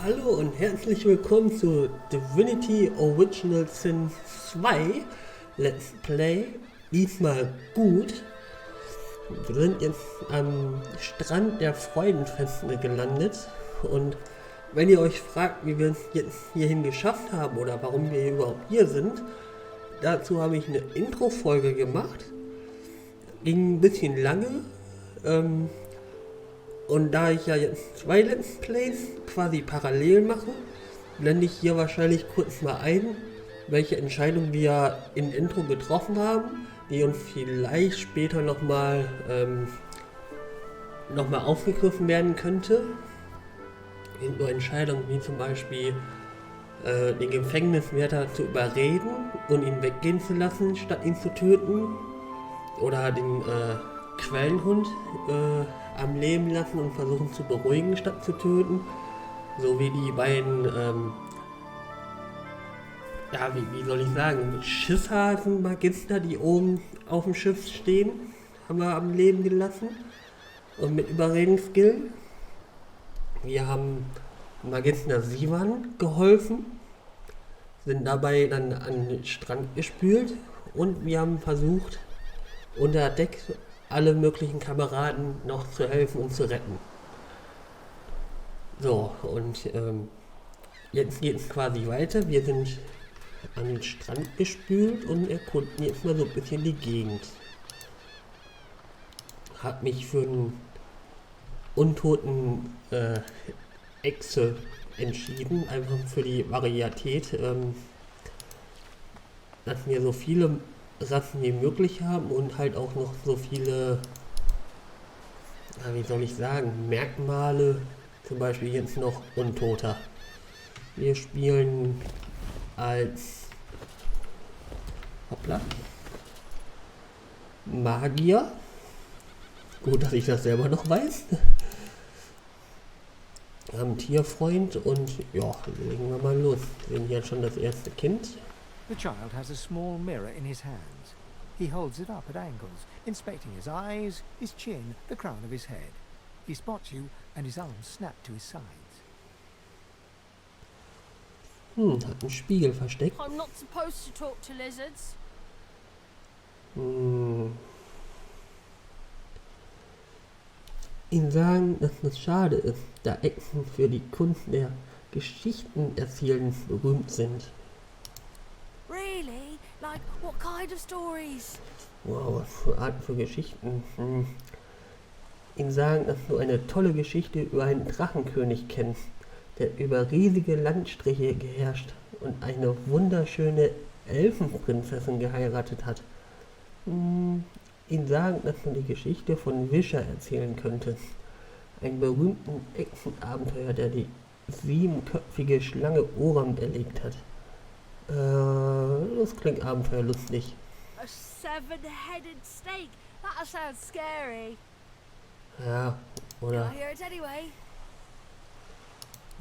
Hallo und herzlich willkommen zu Divinity Original Sin 2 Let's Play. Diesmal gut. Wir sind jetzt am Strand der Freudenfeste gelandet und wenn ihr euch fragt, wie wir es jetzt hierhin geschafft haben oder warum wir überhaupt hier sind, dazu habe ich eine Intro-Folge gemacht. Ging ein bisschen lange. Und da ich ja jetzt zwei Let's Plays quasi parallel mache, blende ich hier wahrscheinlich kurz mal ein, welche Entscheidungen wir im Intro getroffen haben, die uns vielleicht später nochmal aufgegriffen werden könnte. Sind nur Entscheidungen wie zum Beispiel den Gefängniswärter zu überreden und ihn weggehen zu lassen, statt ihn zu töten. Oder den Quellenhund am Leben lassen und versuchen zu beruhigen, statt zu töten. So wie die beiden, wie soll ich sagen, Schiffshasen-Magister, die oben auf dem Schiff stehen, haben wir am Leben gelassen. Und mit Überredensskill. Wir haben Magister Sivan geholfen, sind dabei dann an den Strand gespült und wir haben versucht, unter Deck alle möglichen Kameraden noch zu helfen und zu retten. So, und jetzt geht es quasi weiter. Wir sind an den Strand gespült und erkunden jetzt mal so ein bisschen die Gegend. Hab mich für einen Untoten Echse entschieden, einfach für die Varietät, dass wir so viele Rassen wie möglich haben und halt auch noch so viele, wie soll ich sagen, Merkmale, zum Beispiel jetzt noch Untoter. Wir spielen als Magier. Gut, dass ich das selber noch weiß. Wir haben einen Tierfreund und ja, legen wir mal los. Wir sehen hier schon das erste Kind. The child has a small mirror in his hands. He holds it up at angles, inspecting his eyes, his chin, the crown of his head. He spots you and his arms snap to his sides. Hat einen Spiegel versteckt. I'm not supposed to talk to lizards. Ihnen sagen, dass es schade ist, da Echsen für die Kunst der Geschichtenerzählens berühmt sind. Really? Like, what kind of stories? Wow, was für Arten für Geschichten. Ihnen sagen, dass du eine tolle Geschichte über einen Drachenkönig kennst, der über riesige Landstriche geherrscht und eine wunderschöne Elfenprinzessin geheiratet hat. Ihnen sagen, dass du die Geschichte von Wischer erzählen könntest, einen berühmten Echsenabenteuer, der die 7-köpfige Schlange Oram erlegt hat. Das klingt abenteuerlustig. A 7-headed snake? That sounds scary. Ja, oder? I hear it anyway.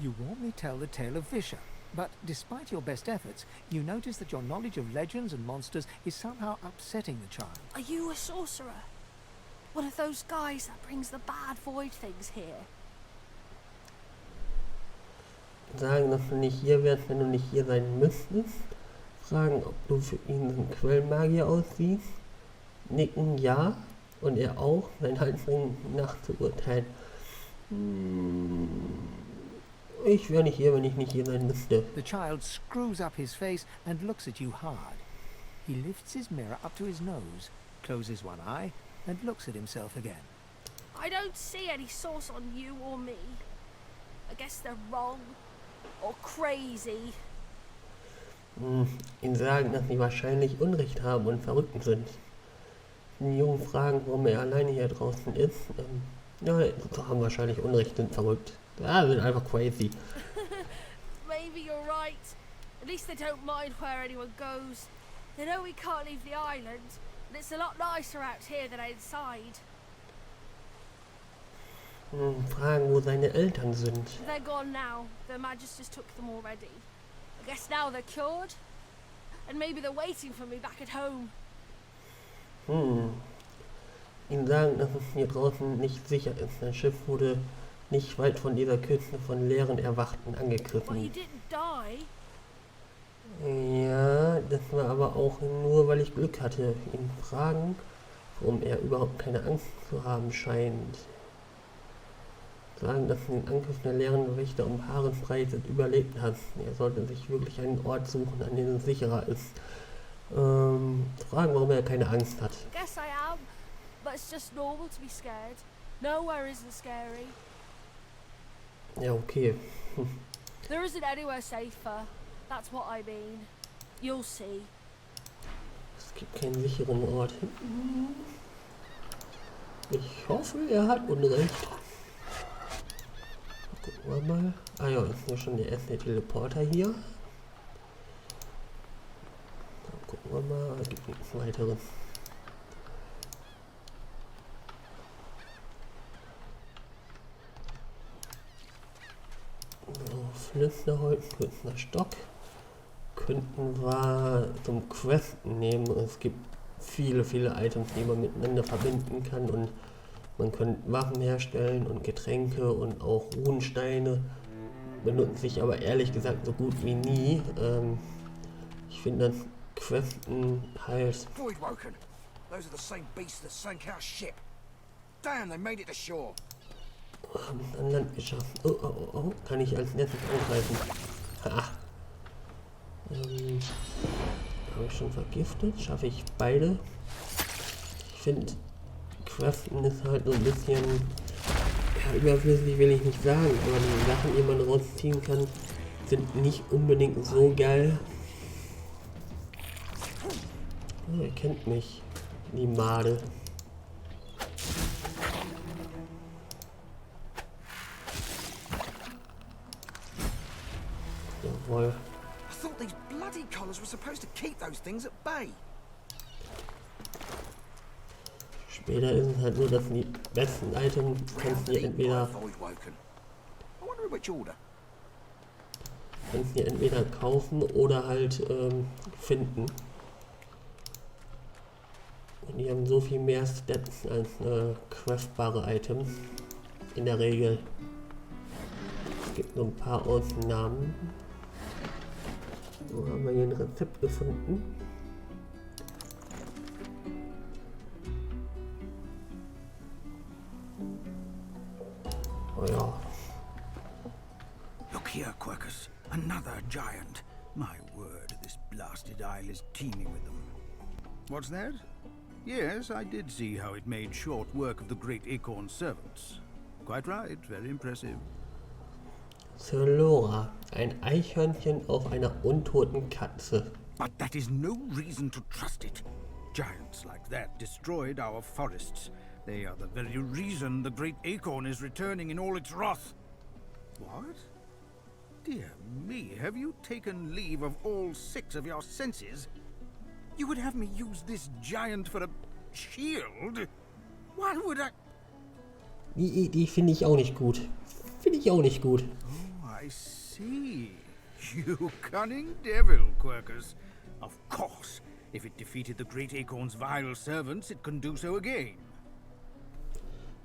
You warmly tell the tale of Vischer, but despite your best efforts, you notice that your knowledge of legends and monsters is somehow upsetting the child. Are you a sorcerer? One of those guys that brings the bad void things here? Sagen, dass du nicht hier wärst, wenn du nicht hier sein müsstest. Fragen, ob du für ihn ein Quellenmagier aussiehst. Nicken, ja. Und er auch, sein Halsring nachzuurteilen. Ich wäre nicht hier, wenn ich nicht hier sein müsste. The child screws up his face and looks at you hard. He lifts his mirror up to his nose, closes one eye, and looks at himself again. I don't see any source on you or me. I guess they're wrong. Or crazy. Ihnen sagen, dass sie wahrscheinlich Unrecht haben und verrückt sind. Die Jungen fragen, warum er alleine hier draußen ist. Haben wahrscheinlich Unrecht, sind verrückt. Ja, sind einfach crazy. Maybe you're right. At least they don't mind where anyone goes. They know we can't leave the island, and it's a lot nicer out here than inside. Fragen, wo seine Eltern sind. They're gone now. Their magisters took them already. I guess now they're cured. And maybe they're waiting for me back at home. Ihnen sagen, dass es hier draußen nicht sicher ist. Das Schiff wurde nicht weit von dieser Küste von leeren Erwachten Well, you angegriffen. didn't die. Ja, das war aber auch nur, weil ich Glück hatte. Ihn fragen, warum er überhaupt keine Angst zu haben scheint. Sagen, dass er den Angriff der leeren Wächter um Haaresbreite überlebt hat. Er sollte sich wirklich einen Ort suchen, an dem es sicherer ist. Fragen, warum er keine Angst hat. Guess I am, but it's just normal to be scared. Nowhere isn't scary. Ja, okay. There isn't anywhere safer. That's what I mean. You'll see. Es gibt keinen sicheren Ort. Ich hoffe, er hat Unrecht. Gucken wir mal. Ah ja, ist ja schon der erste Teleporter hier. Dann gucken wir mal. Es gibt nichts weiteres. So, Flüsterholz, Stock. Könnten wir zum Questen nehmen. Es gibt viele Items, die man miteinander verbinden kann, und man kann Waffen herstellen und Getränke und auch Runensteine. Benutze ich aber ehrlich gesagt so gut wie nie. Ich finde das Questen halt... Voidwoken. Those are the same beasts that sank our ship. Damn, they made it to shore. An Land geschafft. Oh, kann ich als letztes angreifen. Ha. Habe ich schon vergiftet? Schaffe ich beide? Ich finde, Craften ist halt so ein bisschen, ja, überflüssig will ich nicht sagen, aber die Sachen, die man rausziehen kann, sind nicht unbedingt so geil. Oh, ihr kennt mich, die Made. Jawohl. I thought these bloody collars were supposed to keep those things at bay. Später ist es halt nur, dass die besten Items kannst du dir entweder kaufen oder halt finden. Und die haben so viel mehr Stats als craftbare Items. In der Regel. Es gibt nur ein paar Ausnahmen. So, haben wir hier ein Rezept gefunden. Oh ja. Look here, Quercus. Another giant. My word, this blasted isle is teeming with them. What's that? Yes, I did see how it made short work of the great acorn servants. Quite right, very impressive. Zelora, ein Eichhörnchen auf einer untoten Katze. But that is no reason to trust it. Giants like that destroyed our forests. They are the very reason the great acorn is returning in all its wrath. What? Dear me, have you taken leave of all 6 of your senses? You would have me use this giant for a shield? Why would I... Die finde ich auch nicht gut. Finde ich auch nicht gut. Oh, I see. You cunning devil, Quercus. Of course, if it defeated the great acorn's vile servants, it can do so again.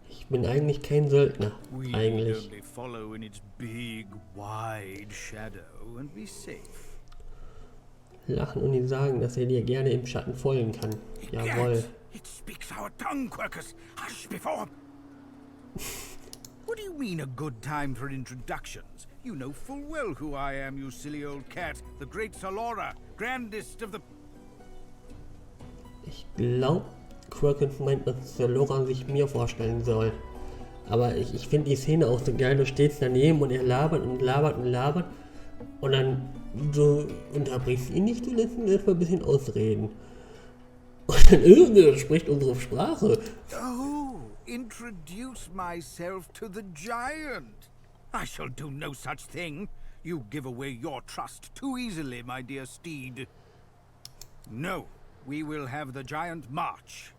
Ich bin eigentlich kein Söldner. We Eigentlich. only follow in its big, wide shadow and be safe. Lachen und ihm sagen, dass er dir gerne im Schatten folgen kann. Jawohl. It speaks our tongue, Quercus. Hush before... What do you mean a good time for introductions? You know full well who I am, you silly old cat. The great Zelora, grandest of the... Ich glaube, Quirkins meint, dass Zelora sich mir vorstellen soll. Aber ich finde die Szene auch so geil. Du stehst daneben und er labert und labert und labert. Und dann so unterbrichst ihn nicht, du lässt ihn erstmal ein bisschen ausreden. Und dann er spricht unsere Sprache. Oh, introduce myself to the giant. I shall do no such thing. You give away your trust too easily, my dear steed. No, we will have the giant march.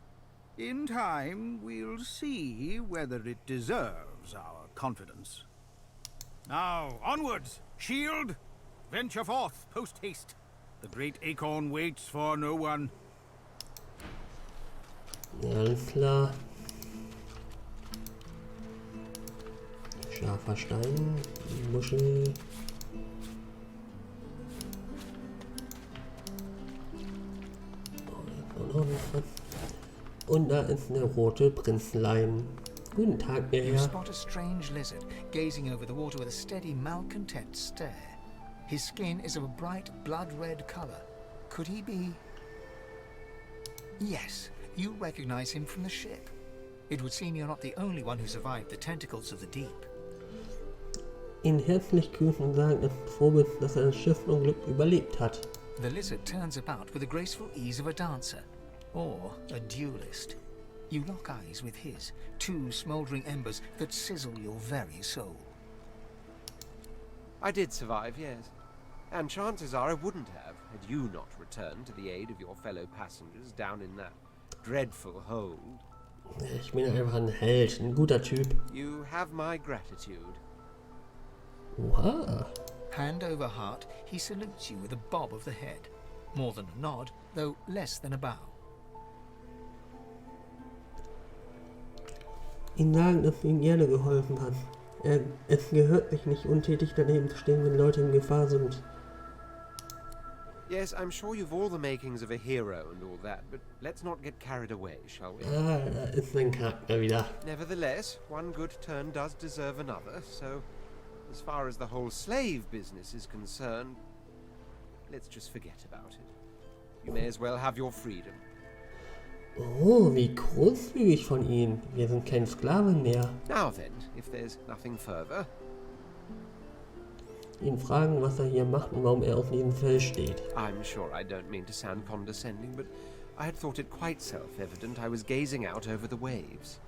In time, we'll see whether it deserves our confidence. Now, onwards! Shield! Venture forth, post-haste. The great acorn waits for no one. Ja, alles klar. Scharfer Stein, Muschel. Und da ist eine rote Prinzenlein. Guten Tag, der You Herr. spot a strange lizard gazing over the water with a steady, malcontent stare. His skin is of a bright, blood-red color. Could he be... Yes, you recognize him from the ship. It would seem you're not the only one who survived the tentacles of the deep. Ihn herzlich grüßen und sagen, es ist Vorbild, dass er das Schiffsunglück überlebt hat. The lizard turns about with the graceful ease of a dancer, or a duelist. You lock eyes with his, two smouldering embers that sizzle your very soul. I did survive, yes. And chances are I wouldn't have, had you not returned to the aid of your fellow passengers down in that dreadful hold. Ich bin einfach ein Held, ein guter Typ. You have my gratitude. Wow. Hand over heart, he salutes you with a bob of the head. More than a nod, though less than a bow. Ihm sagen, dass du ihm gerne geholfen hast. Es gehört sich nicht, untätig daneben zu stehen, wenn Leute in Gefahr sind. Yes, I'm sure you've all the makings of a hero and all that, but let's not get carried away, shall we? Ah, da ist sein Charakter wieder. Nevertheless, one good turn does deserve another, so as far as the whole slave business is concerned, let's just forget about it. You may as well have your freedom. Oh, wie großzügig von Ihnen. Wir sind kein Sklave mehr. Now then, if there's nothing further... Ihn fragen, was er hier macht und warum er auf diesem Feld steht. I'm sure I don't mean to sound condescending, but I had thought it quite self-evident I was gazing out over the waves.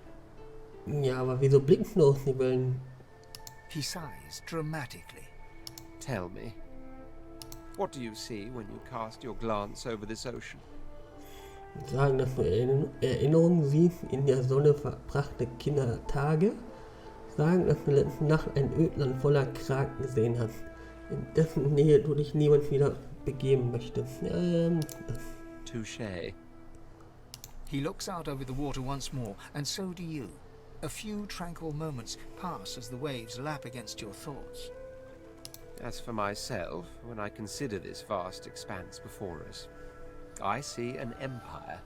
Ja, aber wieso blicken du aus die Wellen? He sighs dramatically. Tell me, what do you see when you cast your glance over this ocean? Sagen, dass du Erinnerungen siehst in der Sonne verbrachte Kindertage. Sagen, dass du letzte Nacht ein Ödland voller Kraken gesehen hast, in dessen Nähe du dich niemand wieder begeben möchtest. Touché. He looks out over the water once more, and so do you. A few tranquil moments pass as the waves lap against your thoughts. As for myself, when I consider this vast expanse before us, I see an empire.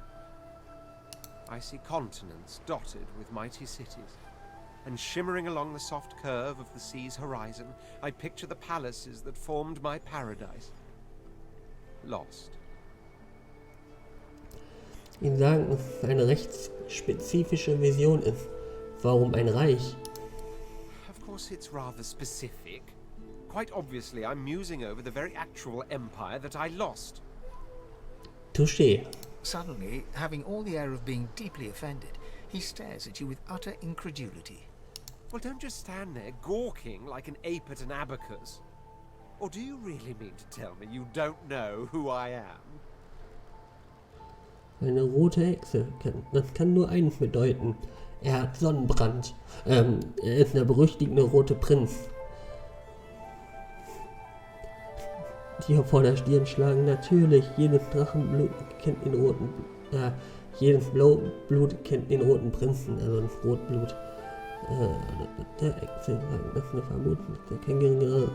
I see continents dotted with mighty cities. And shimmering along the soft curve of the sea's horizon, I picture the palaces that formed my paradise. Lost. Ihnen sagen, dass es eine recht spezifische Vision ist. Warum ein Reich? Of course it's rather specific. Quite obviously I'm musing over the very actual empire that I lost. Touché. Suddenly, having all the air of being deeply offended, he stares at you with utter incredulity. Well, don't just stand there gawking like an ape at an abacus. Or do you really mean to tell me you don't know who I am? Eine rote Echse. Das kann nur eines bedeuten. Er hat Sonnenbrand. Er ist der berüchtigte rote Prinz. Tiere vor der Stirn schlagen natürlich. Jedes Drachenblut kennt den roten. Jedes Blut kennt den roten Prinzen, also das Rotblut. Der Echse sagt, dass eine Vermutung, dass er kein geringerer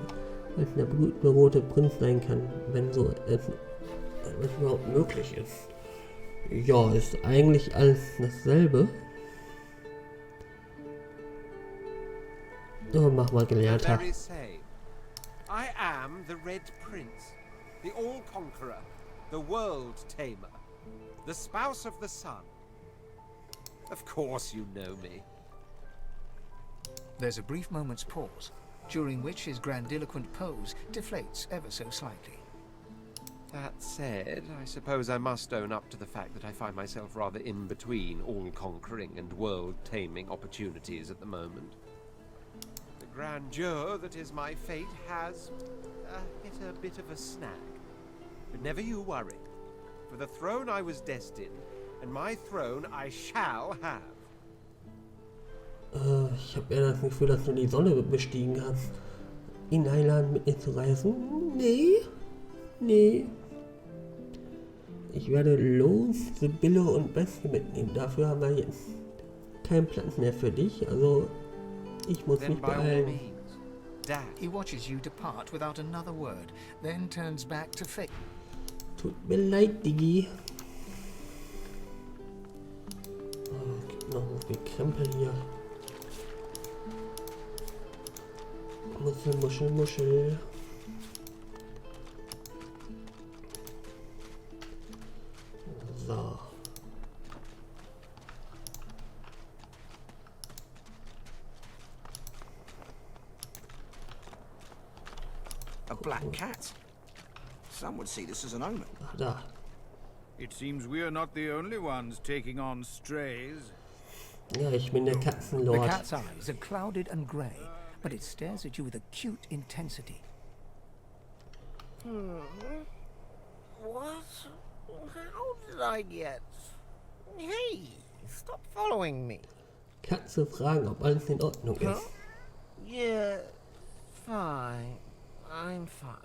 als der blutende rote Prinz sein kann, wenn so etwas überhaupt möglich ist. Ja, ist eigentlich alles dasselbe. Oh, mach mal Gelehrter. Very same. I am the Red Prince, the All-Conqueror, the World-Tamer, the Spouse of the Sun. Of course you know me. There's a brief moment's pause, during which his grandiloquent pose deflates ever so slightly. That said, I suppose I must own up to the fact that I find myself rather in between all-conquering and world-taming opportunities at the moment. The grandeur that is my fate has hit a bit of a snag. But never you worry. For the throne I was destined, and my throne I shall have. Ich habe eher das Gefühl, dass du die Sonne bestiegen hast. Ihn einladen, mit mir zu reisen? Nee. Ich werde Lohse, Sebille und Bestie mitnehmen. Dafür haben wir jetzt keinen Platz mehr für dich. Also Ich muss Then mich by all beeilen. means, dash. He watches you depart without another word, then turns back to face. Tut mir leid, Digi. Oh, gibt noch so viel Krempel hier. Muschel, Muschel, Muschel. So. A black cat. Some would see this as an omen. Ach, da. It seems we're not the only ones taking on strays. Ja, ich bin der The Katzenlord. cat's eyes are clouded and grey, but it stares at you with acute intensity. What? How did I get? Hey, stop following me. Katze fragen, ob alles in Ordnung ist. Yeah, fine. I'm fine.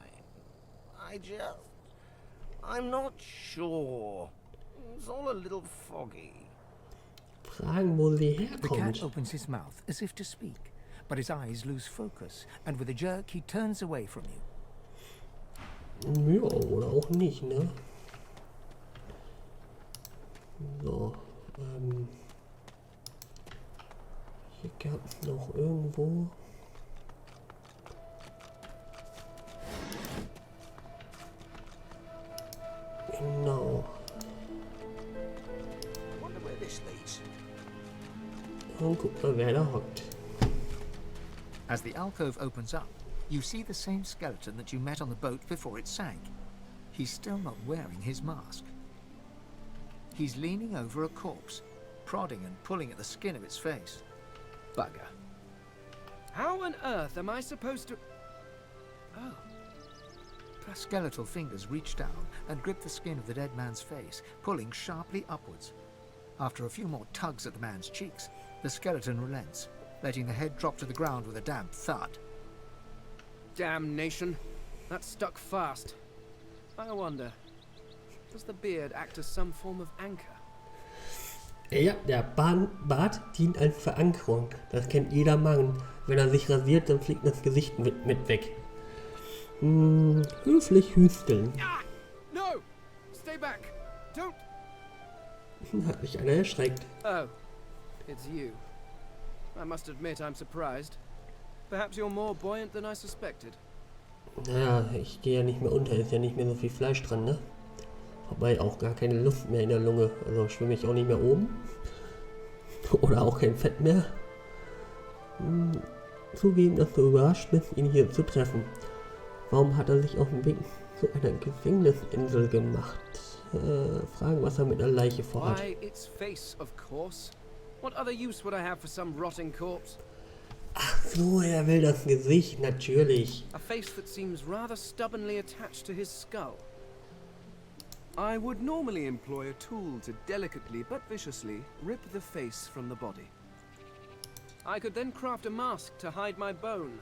I'm not sure. It's all a little foggy. Fragen, wo sie The cat herkommt. opens his mouth as if to speak, but his eyes lose focus, and with a jerk he turns away from you. Ja, oder auch nicht, ne? So, hier gab es noch irgendwo. Genau. Wonder where this leads. Und guck mal, wer da hockt. As the alcove opens up, you see the same skeleton that you met on the boat before it sank. He's still not wearing his mask. He's leaning over a corpse, prodding and pulling at the skin of its face. Bugger. How on earth am I supposed to... Oh. Skeletal fingers reach down and grip the skin of the dead man's face, pulling sharply upwards. After a few more tugs at the man's cheeks, the skeleton relents, letting the head drop to the ground with a damp thud. Damnation. That stuck fast. I wonder, does the beard act as some form of anchor? Ja, der Bart dient als Verankerung. Das kennt jeder Mann. Wenn er sich rasiert, dann fliegt das Gesicht mit weg. Höflich hüsteln. Ah! No! Stay back! Don't... Hat mich einer erschreckt. Oh, it's you. I must admit I'm surprised. Perhaps you're more buoyant than I suspected. Naja, ich gehe ja nicht mehr unter, ist ja nicht mehr so viel Fleisch dran, ne? Wobei auch gar keine Luft mehr in der Lunge. Also schwimme ich auch nicht mehr oben. Oder auch kein Fett mehr. Zugeben, dass du überrascht bist, ihn hier zu treffen. Warum hat er sich auf den Weg zu einer Gefängnisinsel gemacht? Fragen, was er mit der Leiche vorhat. Why, its face, of course. What other use would I have for some rotting corpse? Ach so, er will das Gesicht, natürlich. A face that seems rather stubbornly attached to his skull. I would normally employ a tool to delicately but viciously rip the face from the body. I could then craft a mask to hide my bone.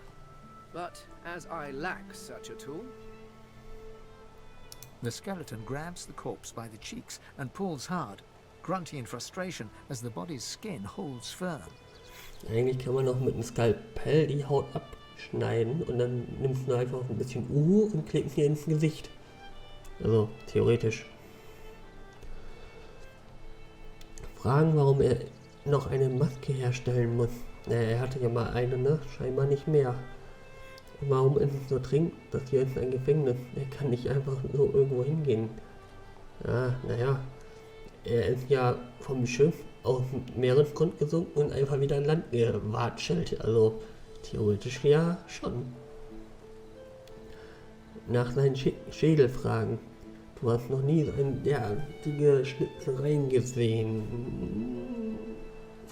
But as I lack such a tool... The skeleton grabs the corpse by the cheeks and pulls hard, grunting in frustration as the body's skin holds firm. Eigentlich kann man noch mit einem Skalpell die Haut abschneiden und dann nimmst du einfach ein bisschen Uhu und klebst ihr ins Gesicht. Also, theoretisch. Fragen, warum er noch eine Maske herstellen muss. Er hatte ja mal eine, ne? Scheinbar nicht mehr. Und warum ist es so dringend? Das hier ist ein Gefängnis. Er kann nicht einfach so irgendwo hingehen. Ja, naja. Er ist ja vom Schiff aus dem Meeresgrund gesunken und einfach wieder an Land gewatschelt. Also, theoretisch ja schon. Nach seinen Schädel fragen. Du hast noch nie so eine derartige Schnitzereien gesehen.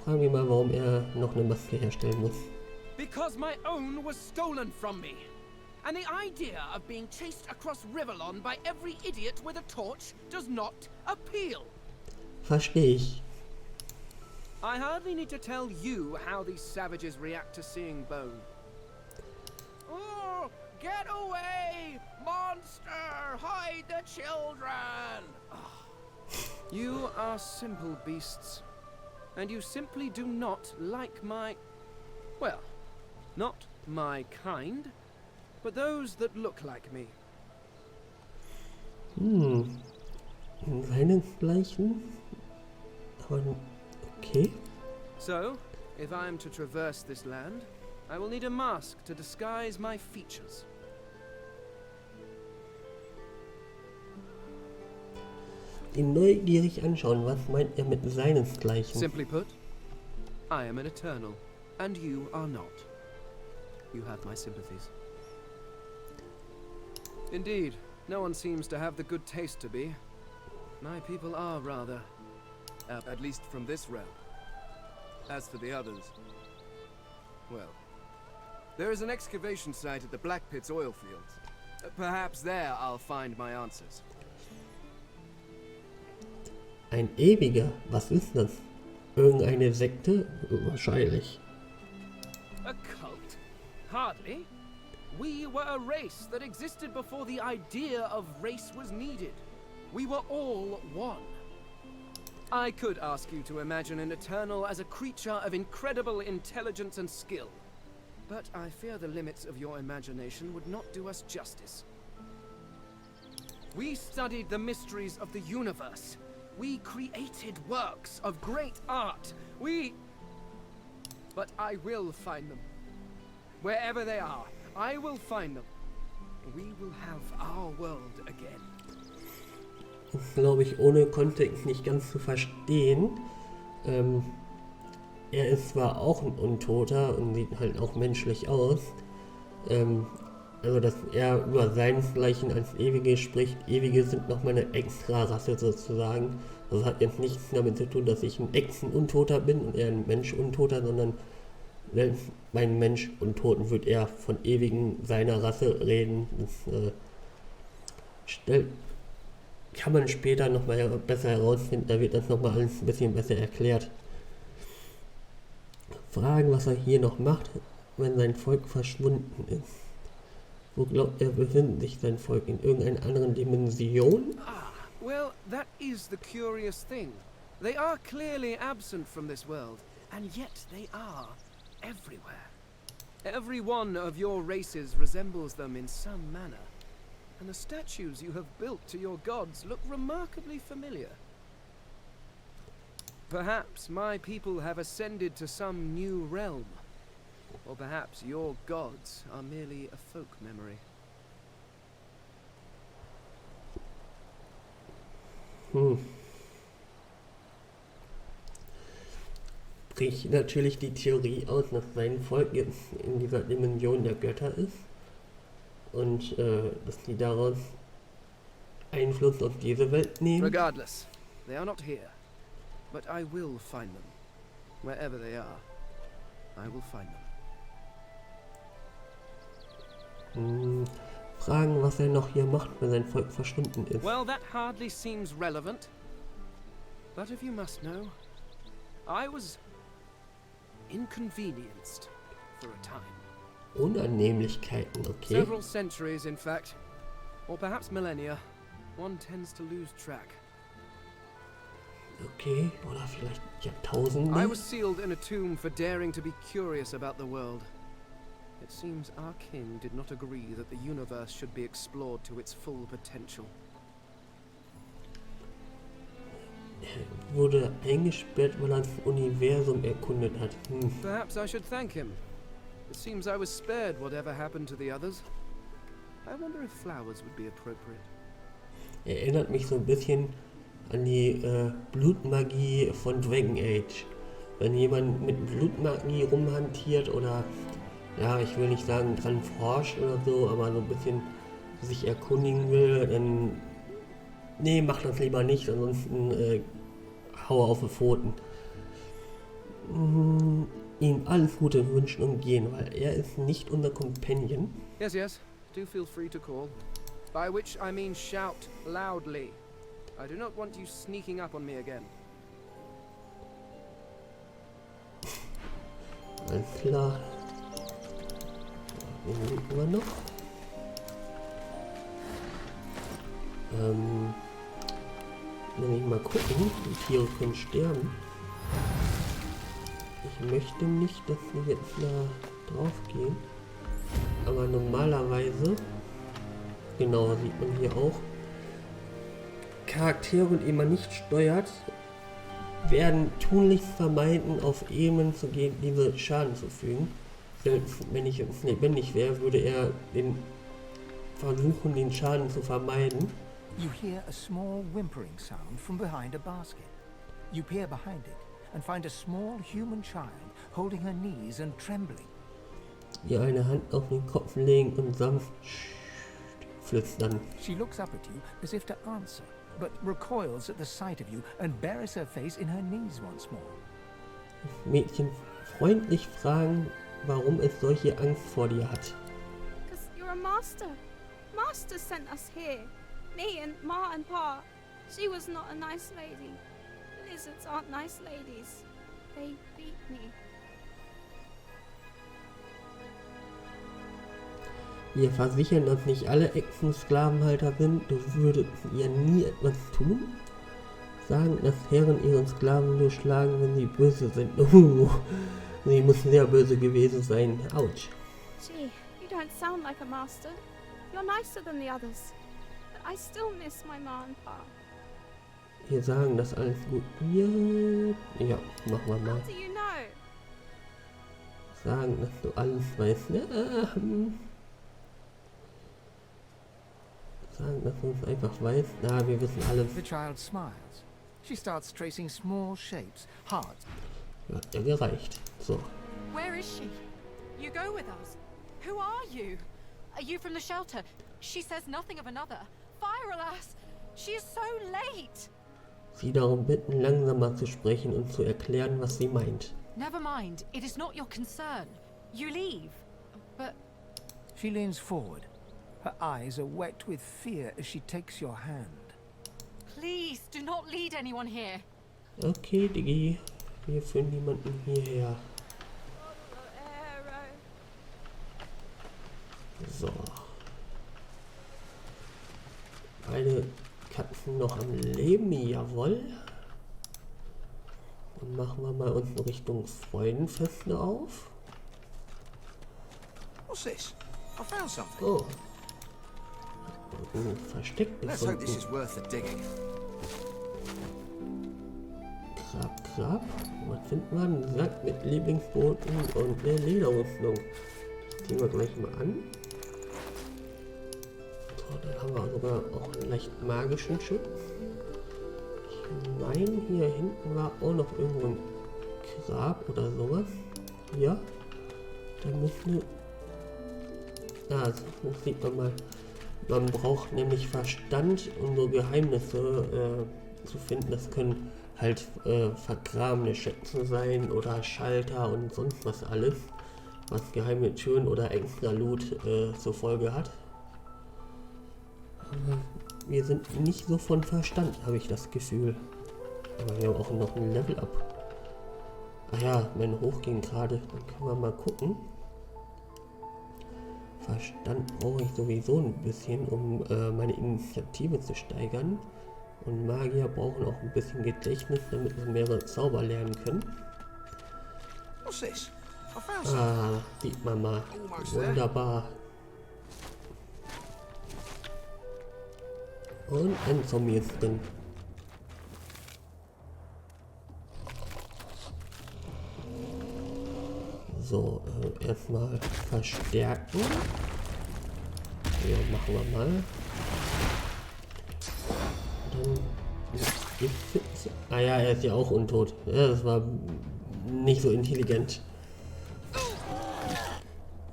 Fragen wir mal, warum er noch eine Maske herstellen muss. Because my own was stolen from me. And the idea of being chased across Rivellon by every idiot with a torch does not appeal. Verstehe ich. I hardly need to tell you how these savages react to seeing bone. Oh, get away! Monster! Hide the children! You are simple beasts. And you simply do not like my... well, Not my kind, but those that look like me. Seinesgleichen? Aber, okay. So, if I am to traverse this land, I will need a mask to disguise my features. Ihn neugierig anschauen, was meint er mit seinesgleichen? Simply put, I am an eternal, and you are not. You have my sympathies. Indeed, no one seems to have the good taste to be. My people are rather, at least from this realm. As for the others, well, there is an excavation site at the Black Pit's oil fields. Perhaps there I'll find my answers. Ein Ewiger? Was ist das? Irgendeine Sekte? Wahrscheinlich. A cult? Hardly. We were a race that existed before the idea of race was needed. We were all one. I could ask you to imagine an Eternal as a creature of incredible intelligence and skill. But I fear the limits of your imagination would not do us justice. We studied the mysteries of the universe. We created works of great art. But I will find them. Wherever they are, I will find them. We will have our world again. Das ist, glaube ich, ohne Kontext nicht ganz zu verstehen. Er ist zwar auch ein Untoter und sieht halt auch menschlich aus. Also, dass er über seinesgleichen als Ewige spricht. Ewige sind nochmal eine Extra-Rasse sozusagen. Das hat jetzt nichts damit zu tun, dass ich ein Echsen-Untoter bin und er ein Mensch-Untoter, sondern selbst bei einem Mensch-Untoten wird er von Ewigen seiner Rasse reden. Das kann man später nochmal besser herausfinden, da wird das nochmal alles ein bisschen besser erklärt. Fragen, was er hier noch macht, wenn sein Volk verschwunden ist. Wo glaubt er, befindet sich sein Volk? In irgendeiner anderen Dimension? Well, that is the curious thing. They are clearly absent from this world, and yet they are everywhere. Every one of your races resembles them in some manner, and the statues you have built to your gods look remarkably familiar. Perhaps my people have ascended to some new realm, or perhaps your gods are merely a folk memory. Bricht natürlich die Theorie aus, dass sein Volk jetzt in dieser Dimension der Götter ist und dass die daraus Einfluss auf diese Welt nehmen. Regardless, they are not here, but I will find them. Wherever they are, I will find them. Fragen, was er noch hier macht, wenn sein Volk verschwunden ist. Well, that hardly seems relevant. But if you must know, I was inconvenienced for a time. Unannehmlichkeiten, okay. Several centuries, in fact. Or perhaps millennia. One tends to lose track. Okay, oder vielleicht Jahrtausende. I was sealed in a tomb for daring to be curious about the world. It seems our king did not agree that the universe should be explored to its full potential. Er wurde eingesperrt, weil er das Universum erkundet hat. Perhaps I should thank him. It seems I was spared whatever happened to the others. I wonder if flowers would be appropriate. Erinnert mich so ein bisschen an die Blutmagie von Dragon Age. Wenn jemand mit Blutmagie rumhantiert oder, ja, ich will nicht sagen dran forscht oder so, aber so ein bisschen sich erkundigen will, dann nee, mach das lieber nicht, ansonsten hau auf die Pfoten. Ihm alles Gute wünschen und gehen, weil er ist nicht unser Companion. Yes, yes, do feel free to call. By which I mean shout loudly. I do not want you sneaking up on me again. Alles klar. Wen suchen wir noch? Lass mich mal gucken. Die Tiere können sterben. Ich möchte nicht, dass sie jetzt da drauf gehen. Aber normalerweise, genau, sieht man hier auch, Charaktere, die man nicht steuert, werden tunlichst vermeiden, auf Ebenen zu gehen, diese Schaden zu fügen. Selbst wenn ich jetzt lebendig wäre, würde er versuchen, den Schaden zu vermeiden. You hear a small whimpering sound from behind a basket. You peer behind it and find a small human child holding her knees and trembling. Ihr eine Hand auf den Kopf legen und sanft flüstern. She looks up at you as if to answer, but recoils at the sight of you and buries her face in her knees once more. Das Mädchen freundlich fragen, warum es solche Angst vor dir hat. Because you're a master. Master sent us here. Me and Ma and Pa. She was not a nice lady. Lizards aren't nice ladies. They beat me. Wir versichern, dass nicht alle Echsen Sklavenhalter sind. Du würdest ihr nie etwas tun? Sagen, dass Herren ihren Sklaven nur schlagen, wenn sie böse sind. Sie müssen sehr böse gewesen sein. Autsch. Gee, you don't sound like a master. You're nicer than the others. But I still miss my Ma and Pa. Wir sagen, dass alles gut wird. Ja, machen wir mal. How do you know? Sagen, dass du alles weißt. Sagen, dass du es einfach weißt. Na, wir wissen alles. The child smiles. She starts tracing small shapes, hearts. Ja, gereicht. So. Where is she? You go with us. Who are you? Are you from the shelter? She says nothing of another. Fire, alas! She is so late! Sie darum bitten, langsamer zu sprechen und zu erklären, was sie meint. Never mind. It is not your concern. You leave. But... She leans forward. Her eyes are wet with fear as she takes your hand. Please, do not lead anyone here. Okay, Diggi. Wir führen niemanden hierher. So. Beide Katzen noch am Leben, jawohl. Dann machen wir mal uns in Richtung Freudenfeste auf. What's this? I found something. Oh. Versteckt Let's hope this is worth the digging. Grab. Was finden wir? Ein Sack mit Lieblingsbooten und eine Lederrüstung. Das ziehen wir gleich mal an. So, dann haben wir sogar auch einen leicht magischen Schutz. Ich meine, hier hinten war auch noch irgendwo ein Grab oder sowas. Ja. Da müsste... das sieht man mal. Man braucht nämlich Verstand, um so Geheimnisse zu finden. Das können halt vergrabene Schätze sein oder Schalter und sonst was alles, was geheime Türen oder extra Loot zur Folge hat. Aber wir sind nicht so von Verstand, habe ich das Gefühl. Aber wir haben auch noch ein Level-Up. Ah ja, mein Hoch ging gerade. Dann können wir mal gucken. Verstand brauche ich sowieso ein bisschen, um meine Initiative zu steigern. Und Magier brauchen auch ein bisschen Gedächtnis, damit sie mehrere Zauber lernen können. Ah, sieht man mal. Wunderbar. Und ein Zombie ist drin. So, erstmal verstärken. Ja, machen wir mal. Dann ah ja, er ist ja auch untot. Ja, das war nicht so intelligent.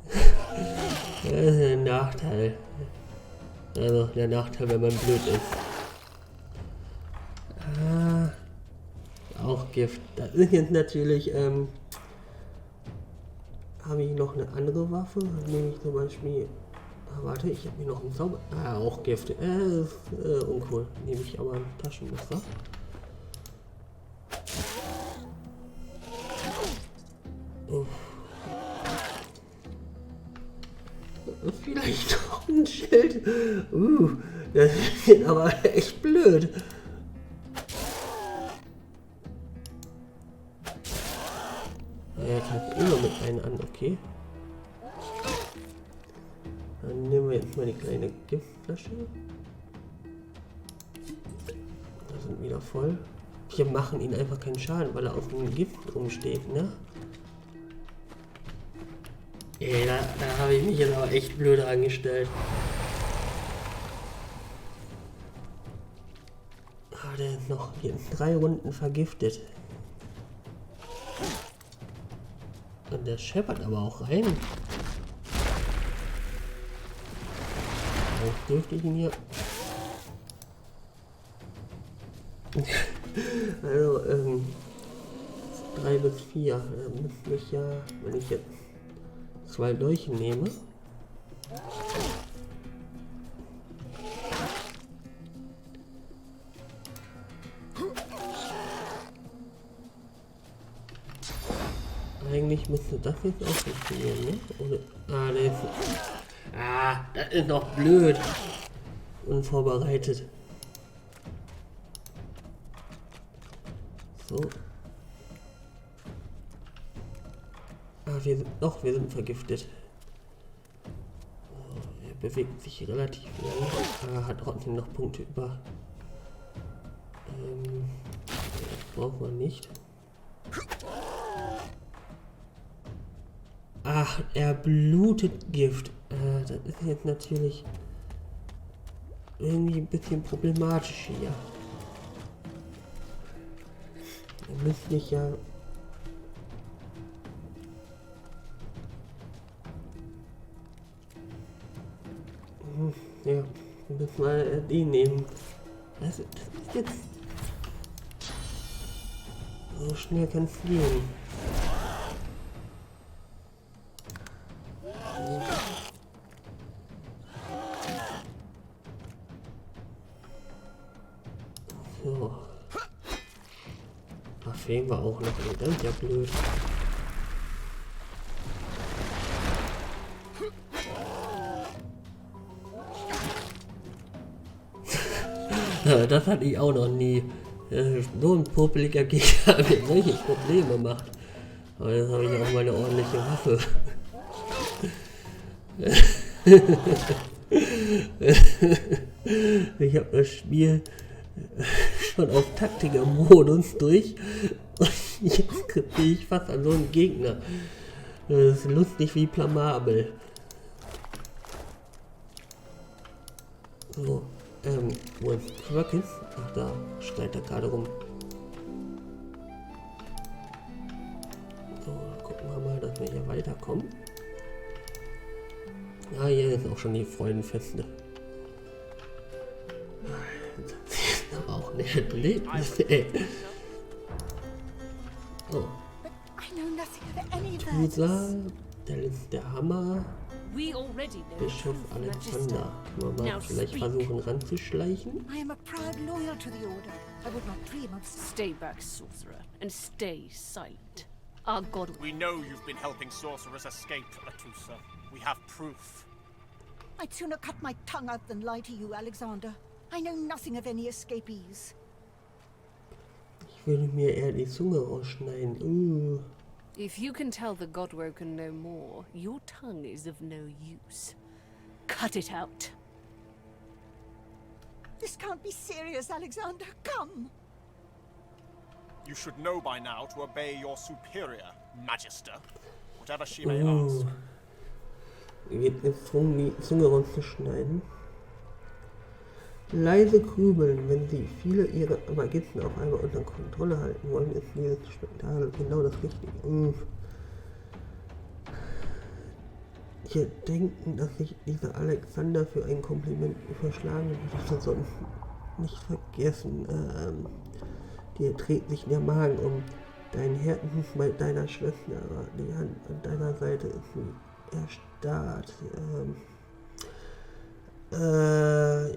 Das ist ein Nachteil. Also der Nachteil, wenn man blöd ist. Ah, auch Gift. Das ist jetzt natürlich, habe ich noch eine andere Waffe? Nämlich zum Beispiel... warte, ich habe hier noch einen Zauber... auch Gift. Ist uncool. Nehme ich aber ein Taschenmesser. Uff. Vielleicht auch ein Schild. Das ist jetzt aber echt blöd. Er greift immer mit einem an, okay. Dann nehmen wir jetzt mal die kleine Giftflasche. Da sind wieder voll. Wir machen ihn einfach keinen Schaden, weil er auf dem Gift rumsteht, ne? Ey, da habe ich mich jetzt aber echt blöd angestellt. Ah, der ist noch in 3 Runden vergiftet. Und der scheppert aber auch rein. Jetzt dürfte ich ihn hier... Also, 3 bis 4. Da müsste ich ja, wenn ich jetzt 2 Dolche nehme. Eigentlich müsste das jetzt auch funktionieren, ne? Oder, das ist noch blöd. Unvorbereitet. So. Wir sind vergiftet. So, er bewegt sich relativ lang. Hat trotzdem noch Punkte über. Das braucht man nicht. Ach, er blutet Gift. Das ist jetzt natürlich irgendwie ein bisschen problematisch hier. Er müsste mich ja... Ja, wir müssen mal den nehmen. Das ist jetzt... So schnell kann es gehen. So. Da fehlen wir auch noch. Das ist ja blöd. Das hatte ich auch noch nie. So ein popeliger Gegner mir solche Probleme macht. Aber jetzt habe ich auch meine ordentliche Waffe. Ich habe das Spiel schon auf Taktiker-Modus durch und jetzt kriege ich fast an so einen Gegner. Das ist lustig wie blamabel. So, wo ist Quackis? Ach, da schreit er gerade rum. So, gucken wir mal, dass wir hier weiterkommen. Ja, hier ist auch schon die Freudenfeste. Das ist aber auch nicht belebt. Oh. Tusa, der ist der Hammer. Bischof Alexander. Kann man mal vielleicht versuchen ranzuschleichen? Stay back, sorcerer, and stay silent. Our god. We know you've been helping sorcerers escape, Atusa. We have proof. I'd sooner cut my tongue out than lie to you, Alexander. I know nothing of any escapees. Ich würde mir eher die Zunge rausschneiden. If you can tell the Godwoken no more, your tongue is of no use. Cut it out. This can't be serious, Alexander. Come. You should know by now to obey your superior, Magister, whatever she may ask. Geht gezwungen, die Zunge rauszuschneiden. Leise grübeln, wenn sie viele ihrer Magister auf einmal unter Kontrolle halten wollen, ist dieses Spektakel genau das Richtige. Wir denken, dass sich dieser Alexander für ein Kompliment überschlagen wird. Das sollten nicht vergessen. Dir dreht sich der Magen um. Dein Herz ist bei deiner Schwester, aber die Hand an deiner Seite ist wie erstarrt.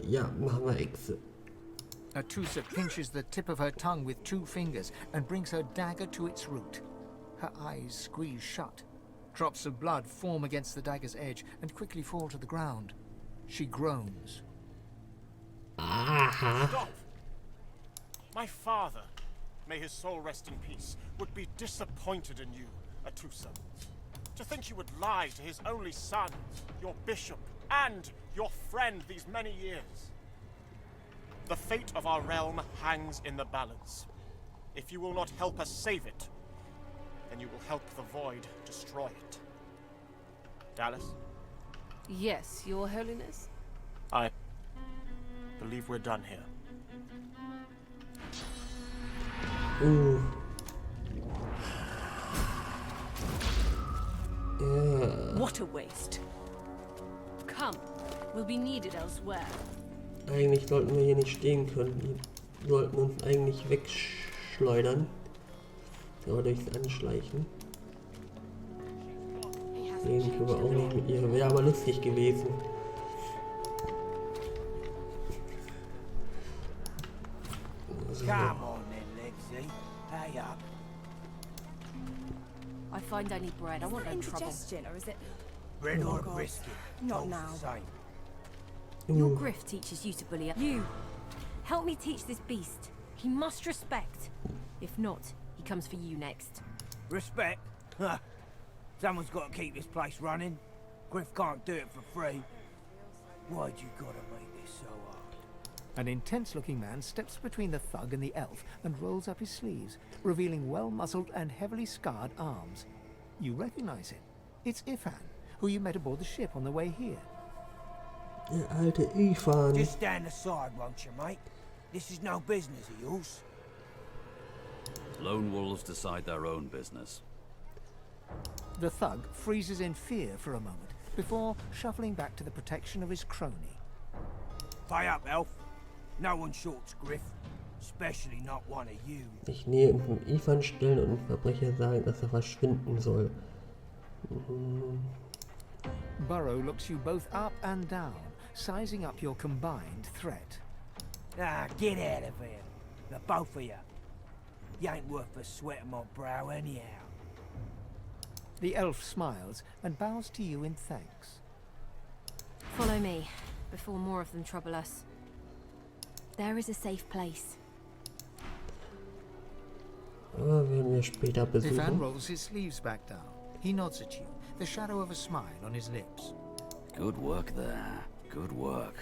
Ja, machen wir Echse. Atusa pinches the tip of her tongue with 2 fingers and brings her dagger to its root. Her eyes squeeze shut. Drops of blood form against the dagger's edge and quickly fall to the ground. She groans. Aha. Stop! My father, may his soul rest in peace, would be disappointed in you, Atusa. To think you would lie to his only son, your bishop, and your friend these many years. The fate of our realm hangs in the balance. If you will not help us save it, then you will help the void destroy it. Dallas? Yes, Your Holiness? I believe we're done here. What a waste. Come, we'll be needed elsewhere. Eigentlich sollten wir hier nicht stehen können. Wir sollten uns eigentlich wegschleudern. Aber durchs Anschleichen. Sehen können wir auch nicht mit ihr. Wäre aber lustig gewesen. So. Come on then, Lexi. Hey up. I find I need bread. I want no trouble. Indigestion, or is it? Bread or brisket? Not Both now. the same. Your grift teaches you to bully. You! Help me teach this beast. He must respect. If not, he comes for you next. Respect? Huh. Someone's got to keep this place running. Griff can't do it for free. Why'd you gotta make this so hard? An intense-looking man steps between the thug and the elf and rolls up his sleeves, revealing well-muscled and heavily scarred arms. You recognize him. It's Ifan, who you met aboard the ship on the way here. Der alte Ifan. Just stand aside, won't you, mate? This is no business of yours. Lone wolves decide their own business. The thug freezes in fear for a moment, before shuffling back to the protection of his crony. Pay up, elf. No one shorts Griff. Especially not one of you. Sich neben dem Ifan stellen und dem Verbrecher sagen, dass er verschwinden soll. Burrow looks you both up and down, sizing up your combined threat. Ah, get out of here. The both of you. You ain't worth the sweat of my brow anyhow. The elf smiles and bows to you in thanks. Follow me, before more of them trouble us. There is a safe place. Werden wir später Ifan besuchen. rolls his sleeves back down. He nods at you, the shadow of a smile on his lips. Good work there. Good work.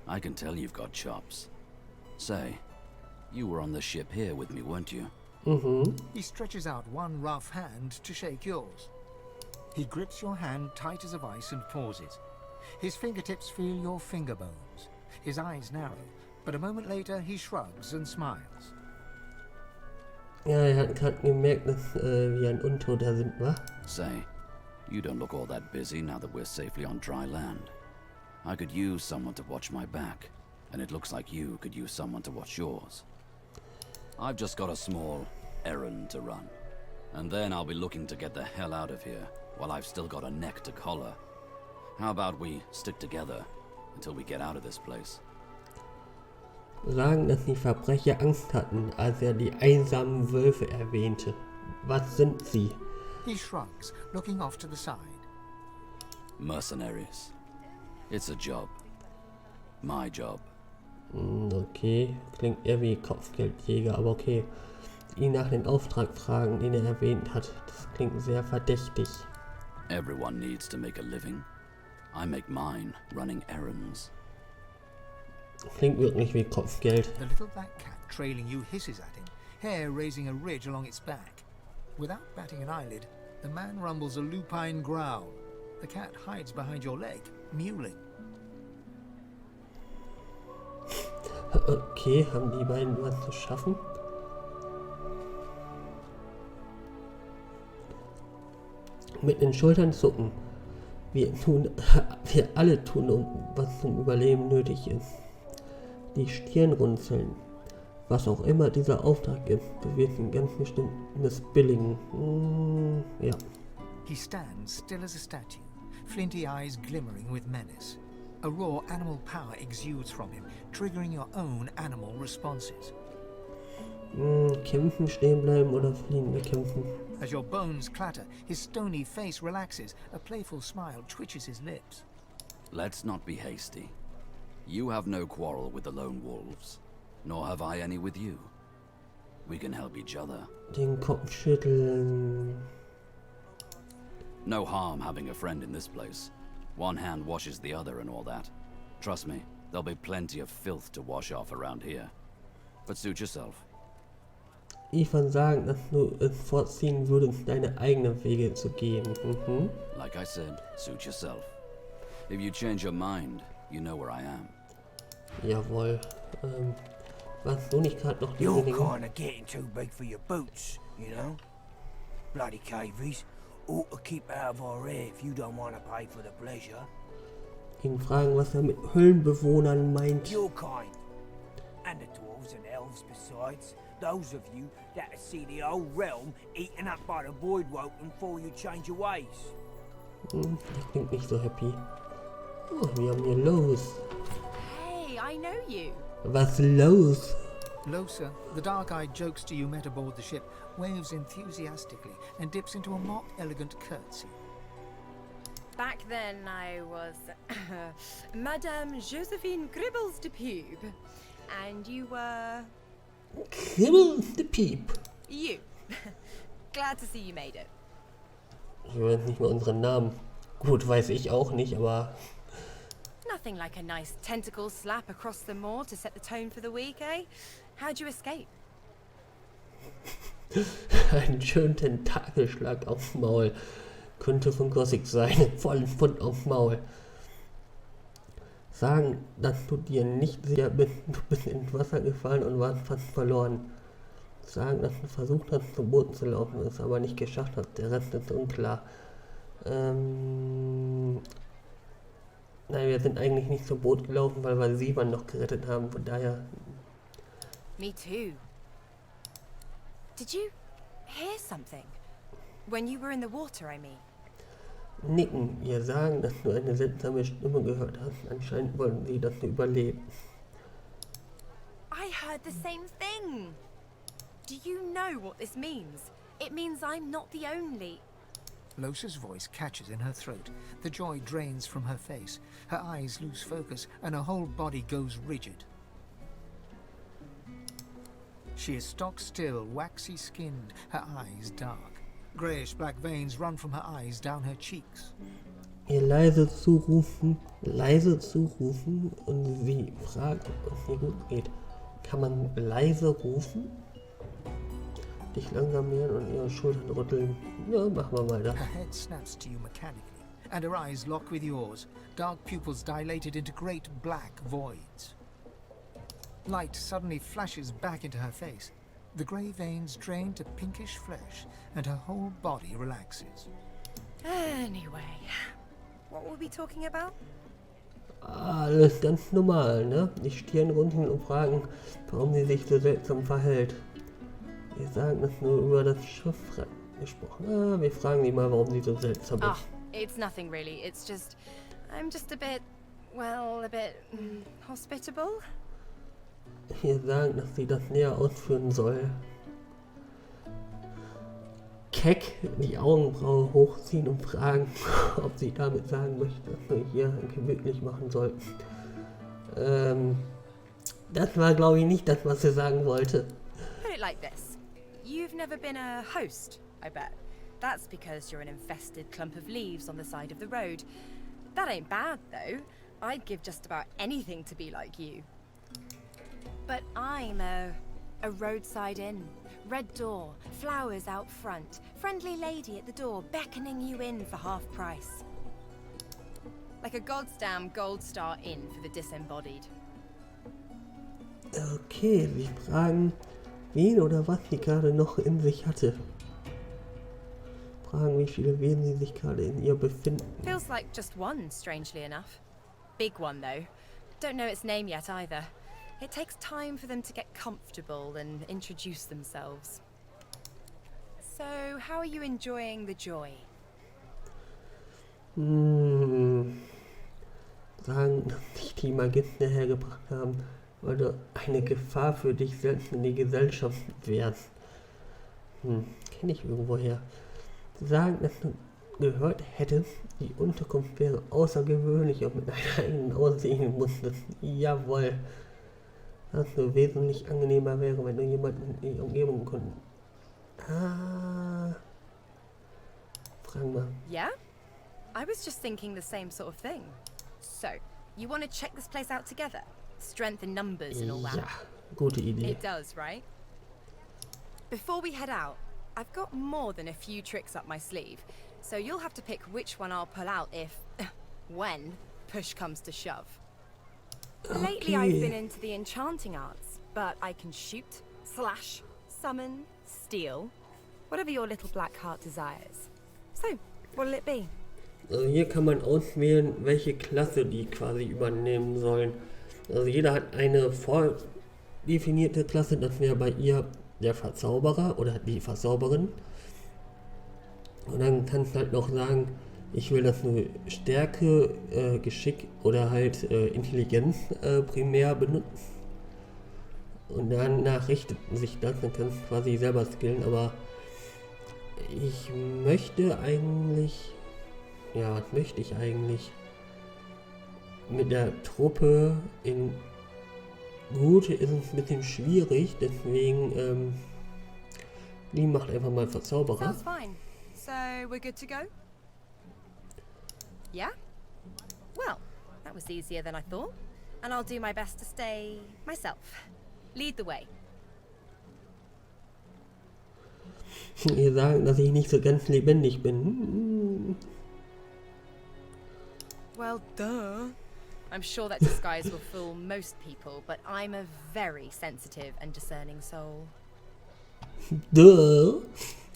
I can tell you've got chops. Say, you were on the ship here with me, weren't you? He stretches out one rough hand to shake yours. He grips your hand tight as a vice and pauses. His fingertips feel your finger bones. His eyes narrow, but a moment later he shrugs and smiles. Ja, er hat gerade gemerkt, dass wir ein Untoter sind, wa? Say, you don't look all that busy now that we're safely on dry land. I could use someone to watch my back, and it looks like you could use someone to watch yours. I've just got a small errand to run, and then I'll be looking to get the hell out of here while I've still got a neck to collar. How about we stick together until we get out of this place? Sagen, dass die Verbrecher Angst hatten, als er die einsamen Wölfe erwähnte. Was sind sie? He shrugs, looking off to the side. Mercenaries. It's a job. My job. Okay, klingt eher wie Kopfgeldjäger, aber okay. Ihn nach dem Auftrag fragen, den er erwähnt hat, das klingt sehr verdächtig. Everyone needs to make a living. I make mine running errands. Klingt wirklich wie Kopfgeld. The little black cat trailing you hisses at him, hair raising a ridge along its back. Without batting an eyelid, the man rumbles a lupine growl. The cat hides behind your leg, mewling. Okay, haben die beiden was zu schaffen? Mit den Schultern zucken. Wir alle tun, was zum Überleben nötig ist. Die Stirn runzeln. Was auch immer dieser Auftrag ist, wir werden ganz bestimmt missbilligen. Ja. He stands still as a statue, flinty eyes glimmering with menace. A raw animal power exudes from him, triggering your own animal responses. Kämpfen, stehen bleiben oder fliehen? Wir kämpfen. As your bones clatter, his stony face relaxes. A playful smile twitches his lips. Let's not be hasty. You have no quarrel with the lone wolves, nor have I any with you. We can help each other. Den Kopf schütteln. No harm having a friend in this place. One hand washes the other and all that. Trust me, there'll be plenty of filth to wash off around here. But suit yourself. Ich würde sagen, dass du es vorziehen würdest, deine eigenen Wege zu gehen. Mhm. Like I said, suit yourself. If you change your mind, you know where I am. Jawohl. Warst du nicht gerade noch die You're Dinge? kinda getting too big for your boots, you know? Bloody cavies. Ought to keep out of our hair if you don't want to pay for the pleasure. Ihn fragen, was er mit Höhlenbewohnern meint. Your kind. And the dwarves and elves besides. Those of you that see the whole realm eaten up by the void woken before you change your ways. Das klingt nicht so happy. Oh, wir haben hier Lohse. Hey, I know you. Was los? Lohse, the dark-eyed jokester you met aboard the ship, waves enthusiastically and dips into a mock elegant curtsy. Back then I was Madame Josephine Gribbles de Pube. And you were... Kribbel the Peep. You. Glad to see you made it. Ich weiß nicht mehr unseren Namen. Gut, weiß ich auch nicht, aber... Nothing like a nice tentacle slap across the moor to set the tone for the week, eh? How'd you escape? Einen schönen Tentakelschlag aufs Maul. Könnte von Gothic sein. Vollen Pfund aufs Maul. Sagen, dass du dir nicht sicher bist, du bist ins Wasser gefallen und warst fast verloren. Sagen, dass du versucht hast, zum Boot zu laufen, es aber nicht geschafft hast. Der Rest ist unklar. Nein, wir sind eigentlich nicht zum Boot gelaufen, weil wir Siebern noch gerettet haben. Von daher... Me too. Did you hear something? When you were in the water, I mean. Nicken, ihr sagen, dass du eine seltsame Stimme gehört hast. Anscheinend wollen sie, dass du überlebst. I heard the same thing. Do you know what this means? It means I'm not the only... Lohse's voice catches in her throat. The joy drains from her face. Her eyes lose focus, and her whole body goes rigid. She is stock-still, waxy-skinned, her eyes dark. Greyish-black veins run from her eyes down her cheeks. Ihr leise zurufen und sie fragt, ob es ihr gut geht. Kann man leise rufen? Dich langsam nähern und ihre Schultern rütteln. Ja, machen wir mal das. Her head snaps to you mechanically, and her eyes lock with yours, dark pupils dilated into great black voids. Light suddenly flashes back into her face. The grey veins drain to pinkish flesh, and her whole body relaxes. Anyway, what were we talking about? Alles ganz normal, ne? Die Stirn runzeln und fragen, warum sie sich so seltsam verhält. Wir sagen das nur über das Schiff gesprochen. Wir fragen sie mal, warum sie so seltsam ist. It's nothing really. It's just... I'm just a bit... well, a bit... hospitable? Wir sagen, dass sie das näher ausführen soll. Keck die Augenbraue hochziehen und fragen, ob sie damit sagen möchte, dass wir hier gemütlich machen sollten. Das war, glaube ich, nicht das, was sie sagen wollte. Put it like this. You've never been a host, I bet. That's because you're an infested clump of leaves on the side of the road. That ain't bad, though. I'd give just about anything to be like you. But I'm a roadside inn. Red door, flowers out front, friendly lady at the door beckoning you in for half price. Like a goddamn gold star inn for the disembodied. Okay, sie fragen, wen oder was sie gerade noch in sich hatte. Fragen, wie viele Wesen sie sich gerade in ihr befinden. Feels like just one, strangely enough. Big one, though. Don't know its name yet either. It takes time for them to get comfortable and introduce themselves. So, how are you enjoying the joy? Sagen, dass sich die Magisten hergebracht haben, weil du eine Gefahr für dich selbst in die Gesellschaft wärst. Kenne ich irgendwoher. Sagen, dass du gehört hättest, die Unterkunft wäre außergewöhnlich und mit einer eigenen aussehen musstest. Jawohl. Dass es wesentlich angenehmer wäre, wenn du jemanden in die Umgebung könntest. Fragen wir. Yeah? I was just thinking the same sort of thing. So, you want to check this place out together? Strength in numbers and all that. Ja, gute Idee. It does, right? Before we head out, I've got more than a few tricks up my sleeve, so you'll have to pick which one I'll pull out if, when, push comes to shove. Lately I've been into the enchanting arts, but I can shoot, slash, summon, steal, whatever your little black heart desires. So, what'll it be? Also hier kann man auswählen, welche Klasse die quasi übernehmen sollen. Also jeder hat eine vordefinierte Klasse, das wäre bei ihr der Verzauberer oder die Verzauberin. Und dann kannst du halt noch sagen, ich will, dass du Stärke, Geschick oder halt Intelligenz primär benutzt. Und danach richtet sich das, dann kannst du quasi selber skillen, aber ich möchte eigentlich, ja, was möchte ich eigentlich? Mit der Truppe in Gute ist es ein bisschen schwierig, deswegen, die macht einfach mal Verzauberer. Sounds fine. So, we're good to go? Yeah? Well, that was easier than I thought. And I'll do my best to stay myself. Lead the way. Ihr sagt, dass ich nicht so ganz lebendig bin. Well, duh. I'm sure that disguise will fool most people, but I'm a very sensitive and discerning soul. Duh.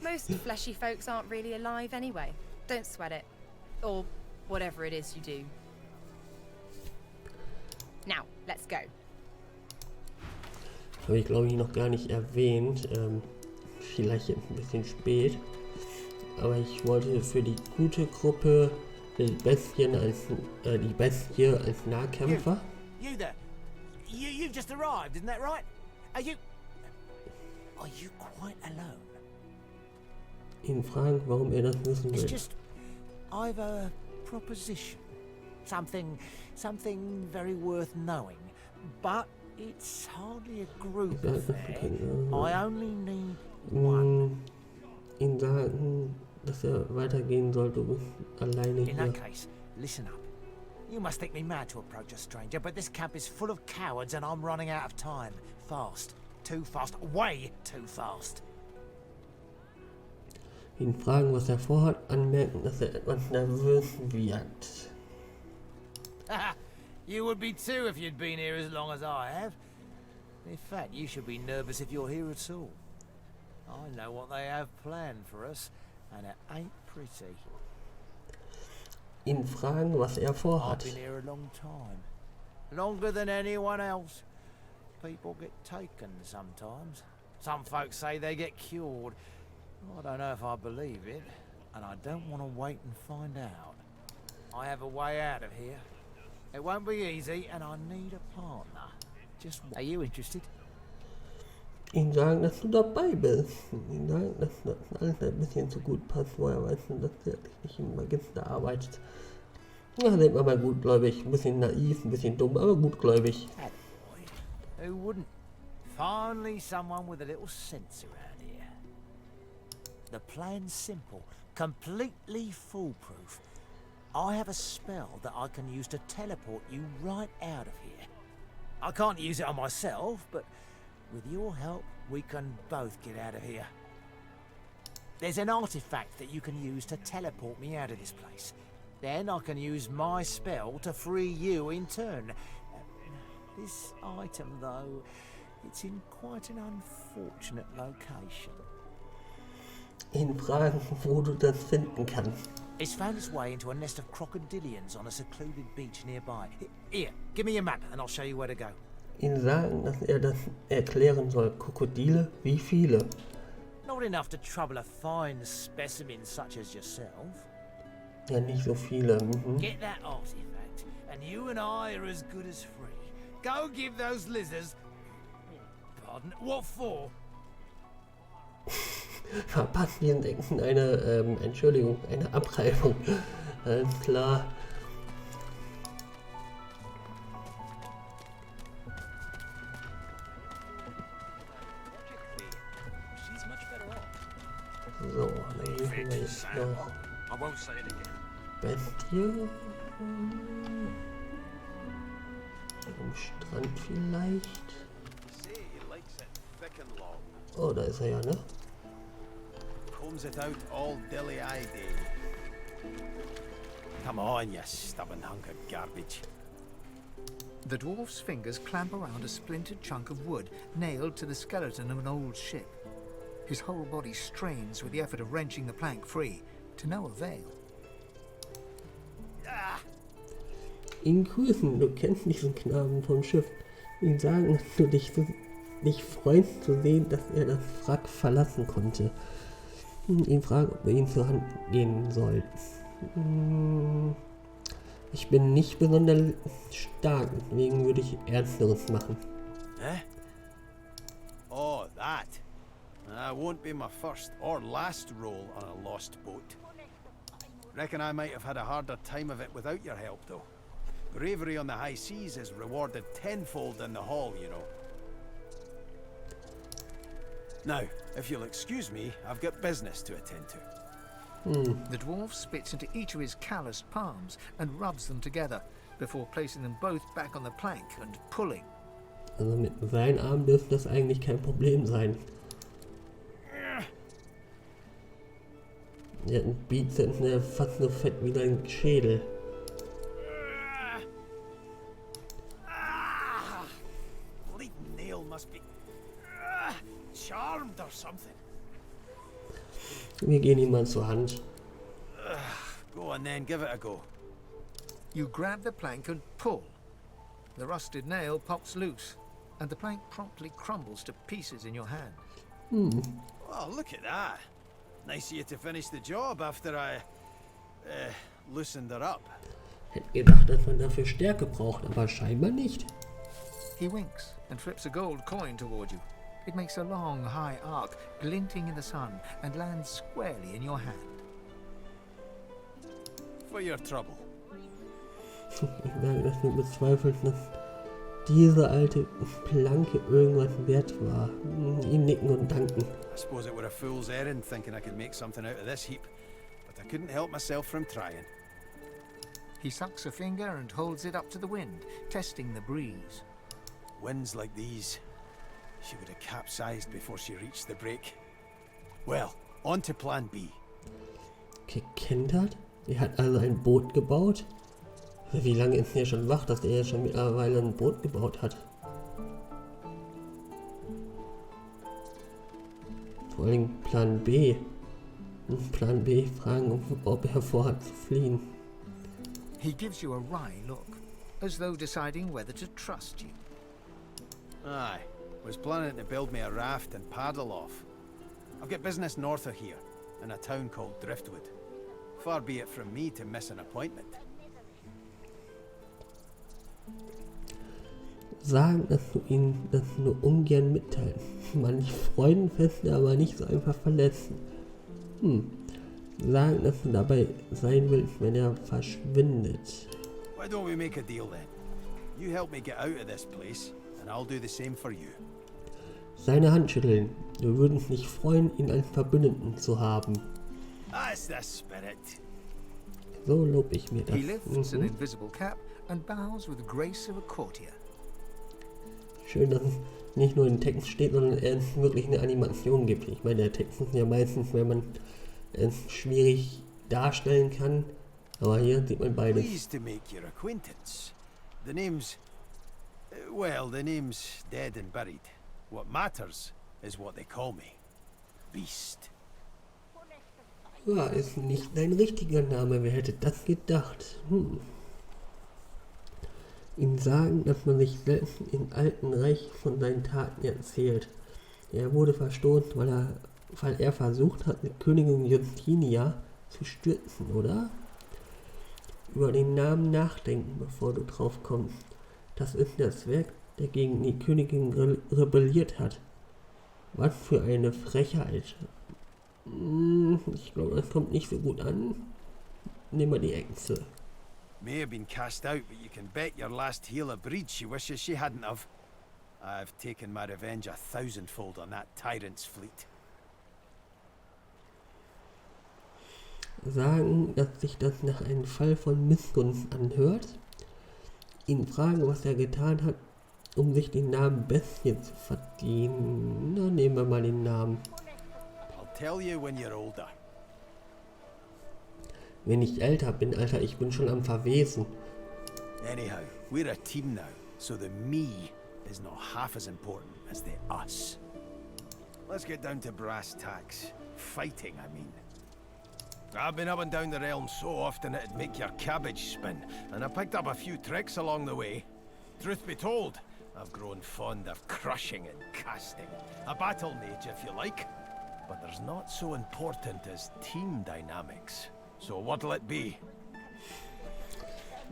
Most fleshy folks aren't really alive anyway. Don't sweat it. Or whatever it is you do. Now, let's go. Habe ich glaube ich noch gar nicht erwähnt. Vielleicht jetzt ein bisschen spät. Aber ich wollte für die gute Gruppe die Bestie als Nahkämpfer. You there? You've just arrived, isn't that right? Are you quite alone? Ihn fragen, warum er das wissen will. It's just, I've a proposition. Something very worth knowing. But it's hardly a group affair. I only need one. Ihn sagen, dass weitergehen sollte, alleine In that hier. case, listen up. You must think me mad to approach a stranger, but this camp is full of cowards and I'm running out of time. Fast. Too fast. Way too fast. Ihn fragen, was vorhat, anmerken, dass etwas nervös wird. You would be too if you'd been here as long as I have. In fact, you should be nervous if you're here at all. I know what they have planned for us, and it ain't pretty. Ihn fragen, was vorhat. I've been here a long time. Longer than anyone else. People get taken sometimes. Some folks say they get cured. I don't know if I believe it, and I don't want to wait and find out. I have a way out of here. It won't be easy, and I need a partner. Just, are you interested? Ihn sagen, dass du dabei bist. Ihn sagen, dass das alles ein bisschen zu gut passt, woher weißt du, dass er nicht im Magister arbeitet. Ja, denkt man mal gutgläubig, ein bisschen naiv, ein bisschen dumm, aber gutgläubig. Who wouldn't? Finally someone with a little sense around here. The plan's simple, completely foolproof. I have a spell that I can use to teleport you right out of here. I can't use it on myself, but with your help, we can both get out of here. There's an artifact that you can use to teleport me out of this place. Then I can use my spell to free you in turn. This item, though, it's in quite an unfortunate location. Ihn fragen, wo du das finden kannst. It's found its way into a nest of crocodilians on a secluded beach nearby. Here, give me your map and I'll show you where to go. Ihn sagen, dass das erklären soll. Krokodile, wie viele? Not enough to trouble a fine specimen such as yourself. Ja, nicht so viele. Get that artifact, and you and I are as good as free. Go give those lizards... Pardon, what for? Verpasst diesen Echsen eine, Entschuldigung, eine Abreibung. Alles klar. So, dann suchen wir jetzt noch. Bestie. Am Strand vielleicht. Oh, da ist er ja, ne? Combs it out all dilly-eyed. Come on, you stubborn hunk of garbage. The dwarf's fingers clamp around a splintered chunk of wood nailed to the skeleton of an old ship. His whole body strains with the effort of wrenching the plank free, to no avail. Ihn grüßen, du kennst diesen Knaben vom Schiff. Ihn sagen, dass du dich freust zu sehen, dass er das Wrack verlassen konnte. Ihn fragen, ob du ihm zur Hand gehen sollst. Ich bin nicht besonders stark, deswegen würde ich Ernsteres machen. Oh, that. That won't be my first or last roll on a lost boat. Reckon I might have had a harder time of it without your help, though. Bravery on the high seas is rewarded tenfold in the hall, you know. Now, if you'll excuse me, I've got business to attend to. The dwarf spits into each of his calloused palms and rubs them together before placing them both back on the plank and pulling. Also mit seinen Armen dürfte das eigentlich kein Problem sein. Er hat einen Bizeps, der fast so fett wie dein Schädel. Bleeding nail must be charmed or something. Wir gehen ihm mal zur Hand. Go on then, give it a go. You grab the plank and pull. The rusted nail pops loose, and the plank promptly crumbles to pieces in your hand. Oh, look at that. Nice of you to finish the job after I loosened her up. Hätte gedacht, dass man dafür Stärke braucht, aber scheinbar nicht. He winks and flips a gold coin toward you. It makes a long, high arc, glinting in the sun, and lands squarely in your hand. For your trouble. Ich merke, dass wir bezweifeln, dass diese alte Planke irgendwas wert war. Ihm nicken und danken. I suppose it were a fool's errand thinking I could make something out of this heap, but I couldn't help myself from trying. He sucks a finger and holds it up to the wind, testing the breeze. Winds like these, she would have capsized before she reached the break. Well, on to plan B. Gekannt hat? Er hat also ein Boot gebaut? Wie lange ist er schon wach, dass er schon mittlerweile ein Boot gebaut hat? Vor allem Plan B. Plan B fragen, ob er vorhat zu fliehen. He gives you a wry look, as though deciding whether to trust you. Aye, was planning to build me a raft and paddle off. I've got business north of here, in a town called Driftwood. Far be it from me to miss an appointment. Sagen, dass du ihnen das nur ungern mitteilst. Manche Freuden feste, aber nicht so einfach verletzen. Sagen, dass du dabei sein willst, wenn er verschwindet. Why don't we make a deal then? You help me get out of this place, and I'll do the same for you. Seine Hand schütteln. Wir würden uns nicht freuen, ihn als Verbündeten zu haben. That's the spirit. So lob ich mir das. He lifts an invisible cap and bows with the grace of a courtier. Schön, dass es nicht nur in Text steht, sondern es wirklich eine Animation gibt. Ich meine, der Text ist ja meistens, wenn man es schwierig darstellen kann, aber hier sieht man beides. Pleased to make your acquaintance. The name's the name's dead and buried. What matters is what they call me. Beast. Ja, ist nicht dein richtiger Name. Wer hätte das gedacht? Ihm sagen, dass man sich selbst im alten Reich von seinen Taten erzählt. Er wurde verstoßen, weil er versucht hat, die Königin Justinia zu stürzen, oder? Über den Namen nachdenken, bevor du drauf kommst. Das ist der Zwerg, der gegen die Königin rebelliert hat. Was für eine Frechheit. Ich glaube, das kommt nicht so gut an. Nehmen wir die Echse. May have been cast out, but you can bet your last heel of breed she wishes she hadn't have. I've taken my revenge 1,000-fold on that tyrant's fleet. sagen, dass sich das nach einem Fall von Missgunst anhört, ihn fragen, was er getan hat, um sich den Namen Bestie zu verdienen. Na, nehmen wir mal den Namen. I'll tell you when you're older. Wenn ich älter bin, Alter, ich bin schon am Verwesen. Anyhow, we're a team now, so the me is not half as important as the us. Let's get down to brass tacks. Fighting, I mean. I've been up and down the realm so often it'd make your cabbage spin, and I picked up a few tricks along the way. Truth be told, I've grown fond of crushing and casting. A battle mage, if you like. But there's not so important as team dynamics. So what'll it be?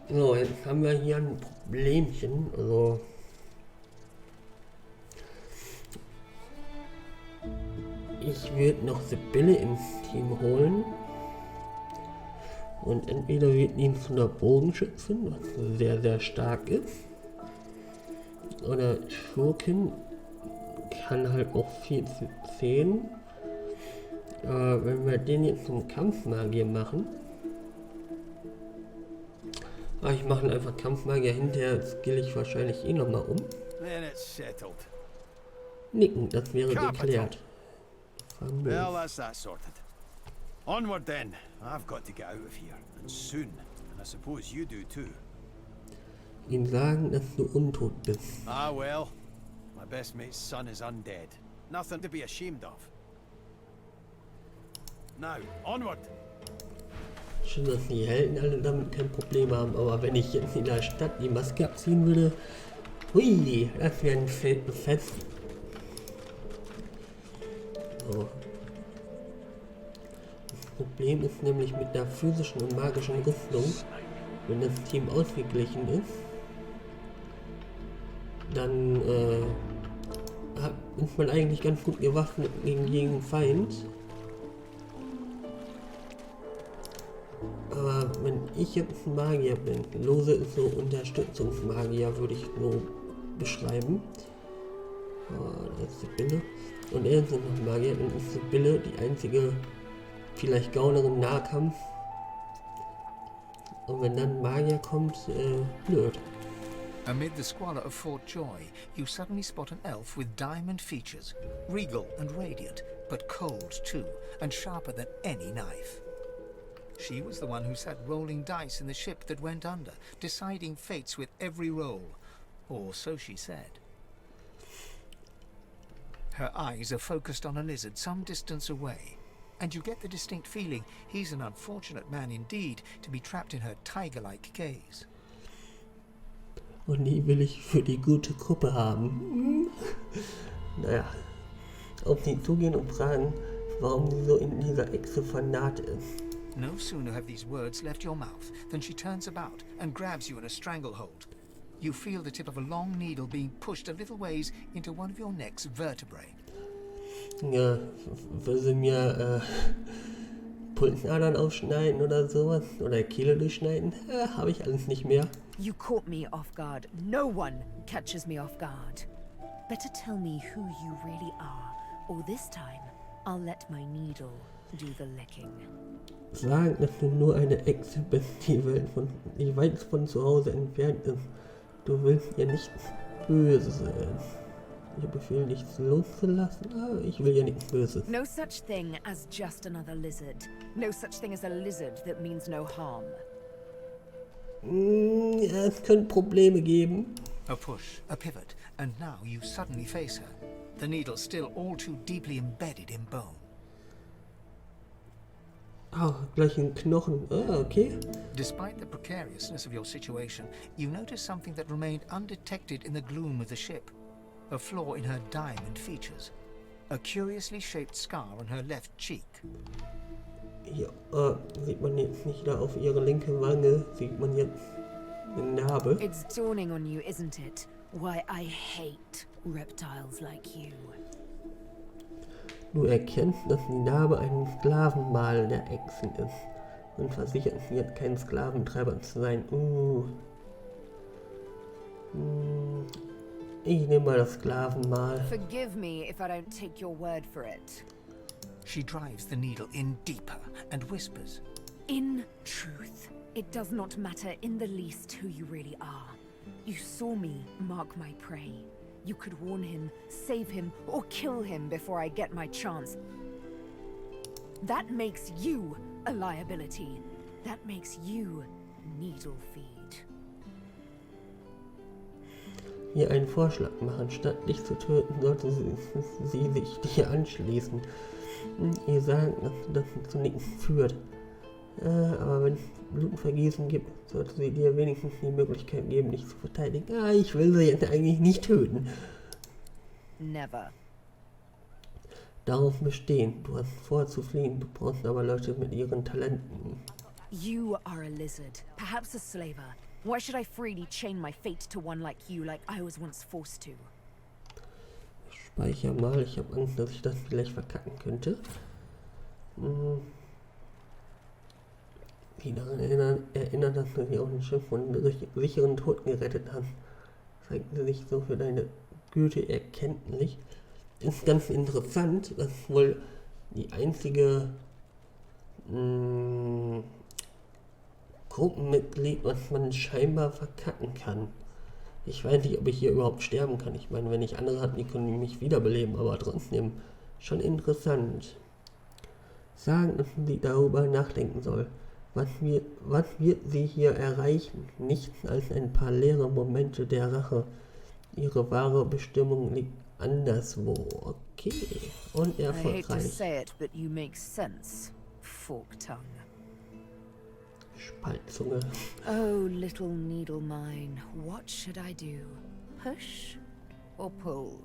So, jetzt haben wir hier ein Problemchen. Also ich würde noch Sebille ins Team holen. Und entweder wird ihn zu einer Bogenschützin, was sehr, sehr stark ist. Oder Schurken kann halt auch 4/10. Wenn wir den jetzt zum Kampfmagier machen. Ich mache einfach Kampfmagier, hinterher skill ich wahrscheinlich eh nochmal um. Nicken, das wäre geklärt. Well, that's that sorted. Onward then. I've got to get out of here, and soon. And I suppose you do too. Ihm sagen, dass du untot bist. Ah well. My best mate's son is undead. Nothing to be ashamed of. Now, onward. Schon, dass die Helden alle damit kein Problem haben, aber wenn ich jetzt in der Stadt die Maske abziehen würde, hui, das wäre ein Fest. So. Das Problem ist nämlich mit der physischen und magischen Rüstung, wenn das Team ausgeglichen ist, dann ist man eigentlich ganz gut gewaffnet gegen jeden Feind. Aber wenn ich jetzt ein Magier bin, Lohse ist so Unterstützungsmagier, würde ich nur beschreiben. Das ist Sebille. Und er ist noch Magier, dann ist Sebille die einzige, vielleicht Gaunerin im Nahkampf. Und wenn dann Magier kommt, blöd. Amid the squalor of Fort Joy, you suddenly spot an elf with diamond features, regal and radiant, but cold too, and sharper than any knife. She was the one who sat rolling dice in the ship that went under, deciding fates with every roll, or so she said. Her eyes are focused on a lizard some distance away, and you get the distinct feeling he's an unfortunate man indeed to be trapped in her tiger-like gaze. Und die will ich für die gute Gruppe haben. Naja, auf sie zugehen und fragen, warum sie so in dieser Echse vernarrt ist. No sooner have these words left your mouth than she turns about and grabs you in a stranglehold. You feel the tip of a long needle being pushed a little ways into one of your neck's vertebrae. Ja, will sie mir Pulsadern aufschneiden oder sowas? Oder Kehle durchschneiden? Habe ich alles nicht mehr. You caught me off guard. No one catches me off guard. Better tell me who you really are, or this time I'll let my needle do the licking. Sagen, dass du nur eine Echse bist, die weit von zu Hause entfernt ist. Du willst ihr nichts Böses. Ich befehle nichts loszulassen, aber ich will ja nichts Böses. No such thing as just another lizard. No such thing as a lizard that means no harm. Ja, es könnte Probleme geben. A push, a pivot, and now you suddenly face her. The needle still all too deeply embedded in bone. Oh, gleich ein Knochen. Okay. Despite the precariousness of your situation, you notice something that remained undetected in the gloom of the ship. A flaw in her diamond features. A curiously shaped scar on her left cheek. Hier, sieht man jetzt nicht da auf ihre linke Wange, sieht man jetzt eine Narbe. It's dawning on you, isn't it? Why I hate reptiles like you. Du erkennst, dass die Narbe ein Sklavenmal der Echsen ist und versichert sie jetzt kein Sklaventreiber zu sein. Ich nehme mal das Sklavenmal. Forgive me if I don't take your word for it. She drives the needle in deeper and whispers, In truth, it does not matter in the least who you really are. You saw me mark my prey. You could warn him, save him, or kill him before I get my chance. That makes you a liability. That makes you needle feed. Hier einen Vorschlag machen. Statt dich zu töten, sollte sie sich dir anschließen. Ihr sagt, dass das zu nichts führt. Aber wenn es Blutvergießen gibt, sollte sie dir wenigstens die Möglichkeit geben, dich zu verteidigen. Ich will sie jetzt eigentlich nicht töten. Never. Darauf bestehen. Du hast vor zu fliehen. Du brauchst aber Leute mit ihren Talenten. You are a lizard, perhaps a slaver. Why should I freely chain my fate to one like you, like I was once forced to? Speicher mal. Ich habe Angst, dass ich das vielleicht verkacken könnte. Die daran erinnern, dass du hier auf dem Schiff von sicheren Tod gerettet hast. Zeigt sich so für deine Güte erkenntlich. Ist ganz interessant, dass wohl die einzige Gruppenmitglied, was man scheinbar verkacken kann. Ich weiß nicht, ob ich hier überhaupt sterben kann. Ich meine, wenn ich andere habe, die können mich wiederbeleben, aber trotzdem schon interessant. Sagen, dass sie darüber nachdenken soll. Was wird sie hier erreichen? Nichts als ein paar leere Momente der Rache. Ihre wahre Bestimmung liegt anderswo. Okay. Und erfolgreich. I hate to say it, but you make sense. Fork tongue. Spaltzunge. Oh, little needle mine, what should I do? Push or pull?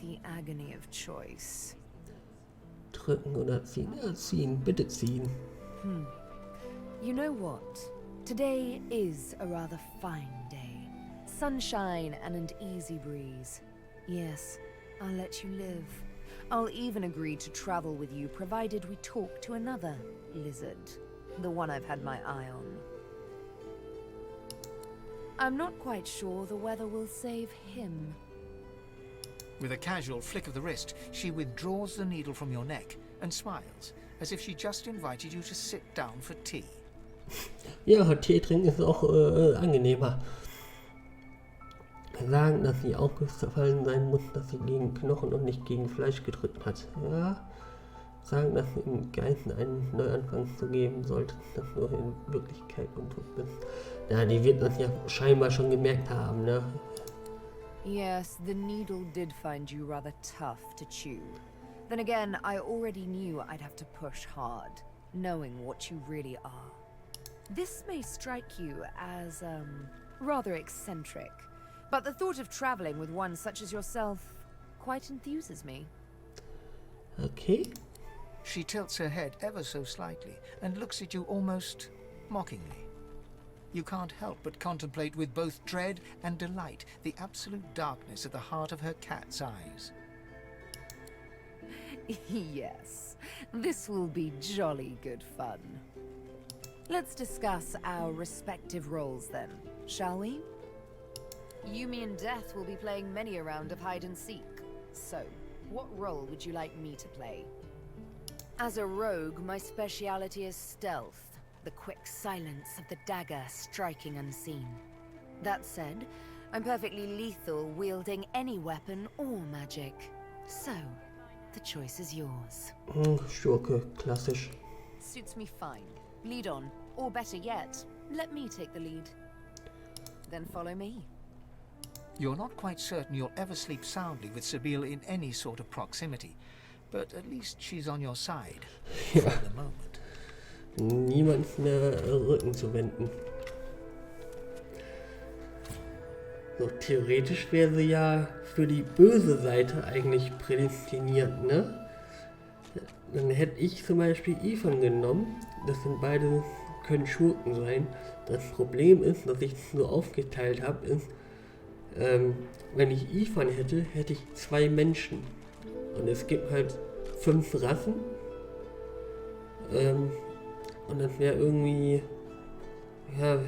The agony of choice. Drücken oder ziehen? Ja, ziehen. Bitte ziehen. You know what? Today is a rather fine day. Sunshine and an easy breeze. Yes, I'll let you live. I'll even agree to travel with you provided we talk to another lizard. The one I've had my eye on. I'm not quite sure the weather will save him. With a casual flick of the wrist, she withdraws the needle from your neck and smiles, as if she just invited you to sit down for tea. Ja, Tee trinken ist auch angenehmer. Sagen, dass sie aufgefallen sein muss, dass sie gegen Knochen und nicht gegen Fleisch gedrückt hat. Ja. Sagen, dass sie im Geist einen Neuanfang zu geben sollte, dass du in Wirklichkeit untot bist. Ja, die wird das ja scheinbar schon gemerkt haben, ne? Yes, the needle did find you rather tough to chew. Then again, I already knew I'd have to push hard, knowing what you really are. This may strike you as, rather eccentric, but the thought of traveling with one such as yourself quite enthuses me. Okay. She tilts her head ever so slightly and looks at you almost mockingly. You can't help but contemplate with both dread and delight the absolute darkness at the heart of her cat's eyes. Yes, this will be jolly good fun. Let's discuss our respective roles then, shall we? You, me, and Death will be playing many a round of hide and seek. So, what role would you like me to play? As a rogue, my speciality is stealth, the quick silence of the dagger striking unseen. That said, I'm perfectly lethal wielding any weapon or magic. So, the choice is yours. Schurke, klassisch. Suits me fine. Lead on, or better yet, let me take the lead. Then follow me. You're not quite certain you'll ever sleep soundly with Sebille in any sort of proximity, but at least she's on your side for the moment. Niemand mehr Rücken zu wenden. So, theoretisch wäre sie ja für die böse Seite eigentlich prädestiniert, ne? Dann hätte ich zum Beispiel Ethan genommen. Das sind beide, können Schurken sein. Das Problem ist, dass ich es so aufgeteilt habe, ist, wenn ich Ethan hätte, hätte ich 2 Menschen. Und es gibt halt 5 Rassen. Und das wäre irgendwie, ja,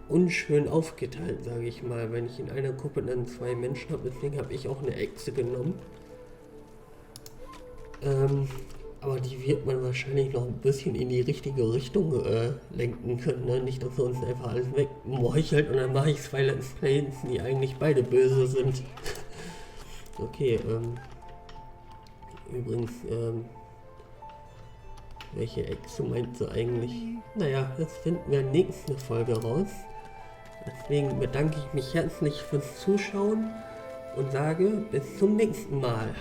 unschön aufgeteilt, sage ich mal, wenn ich in einer Gruppe dann 2 Menschen habe. Deswegen habe ich auch eine Echse genommen. Aber die wird man wahrscheinlich noch ein bisschen in die richtige Richtung lenken können, ne? Nicht, dass wir uns einfach alles wegmeuchelt und dann mache ich 2 Let's Plays, die eigentlich beide böse sind. Okay, übrigens, welche Echse meint sie eigentlich? Naja, das finden wir in der nächsten Folge raus. Deswegen bedanke ich mich herzlich fürs Zuschauen und sage bis zum nächsten Mal.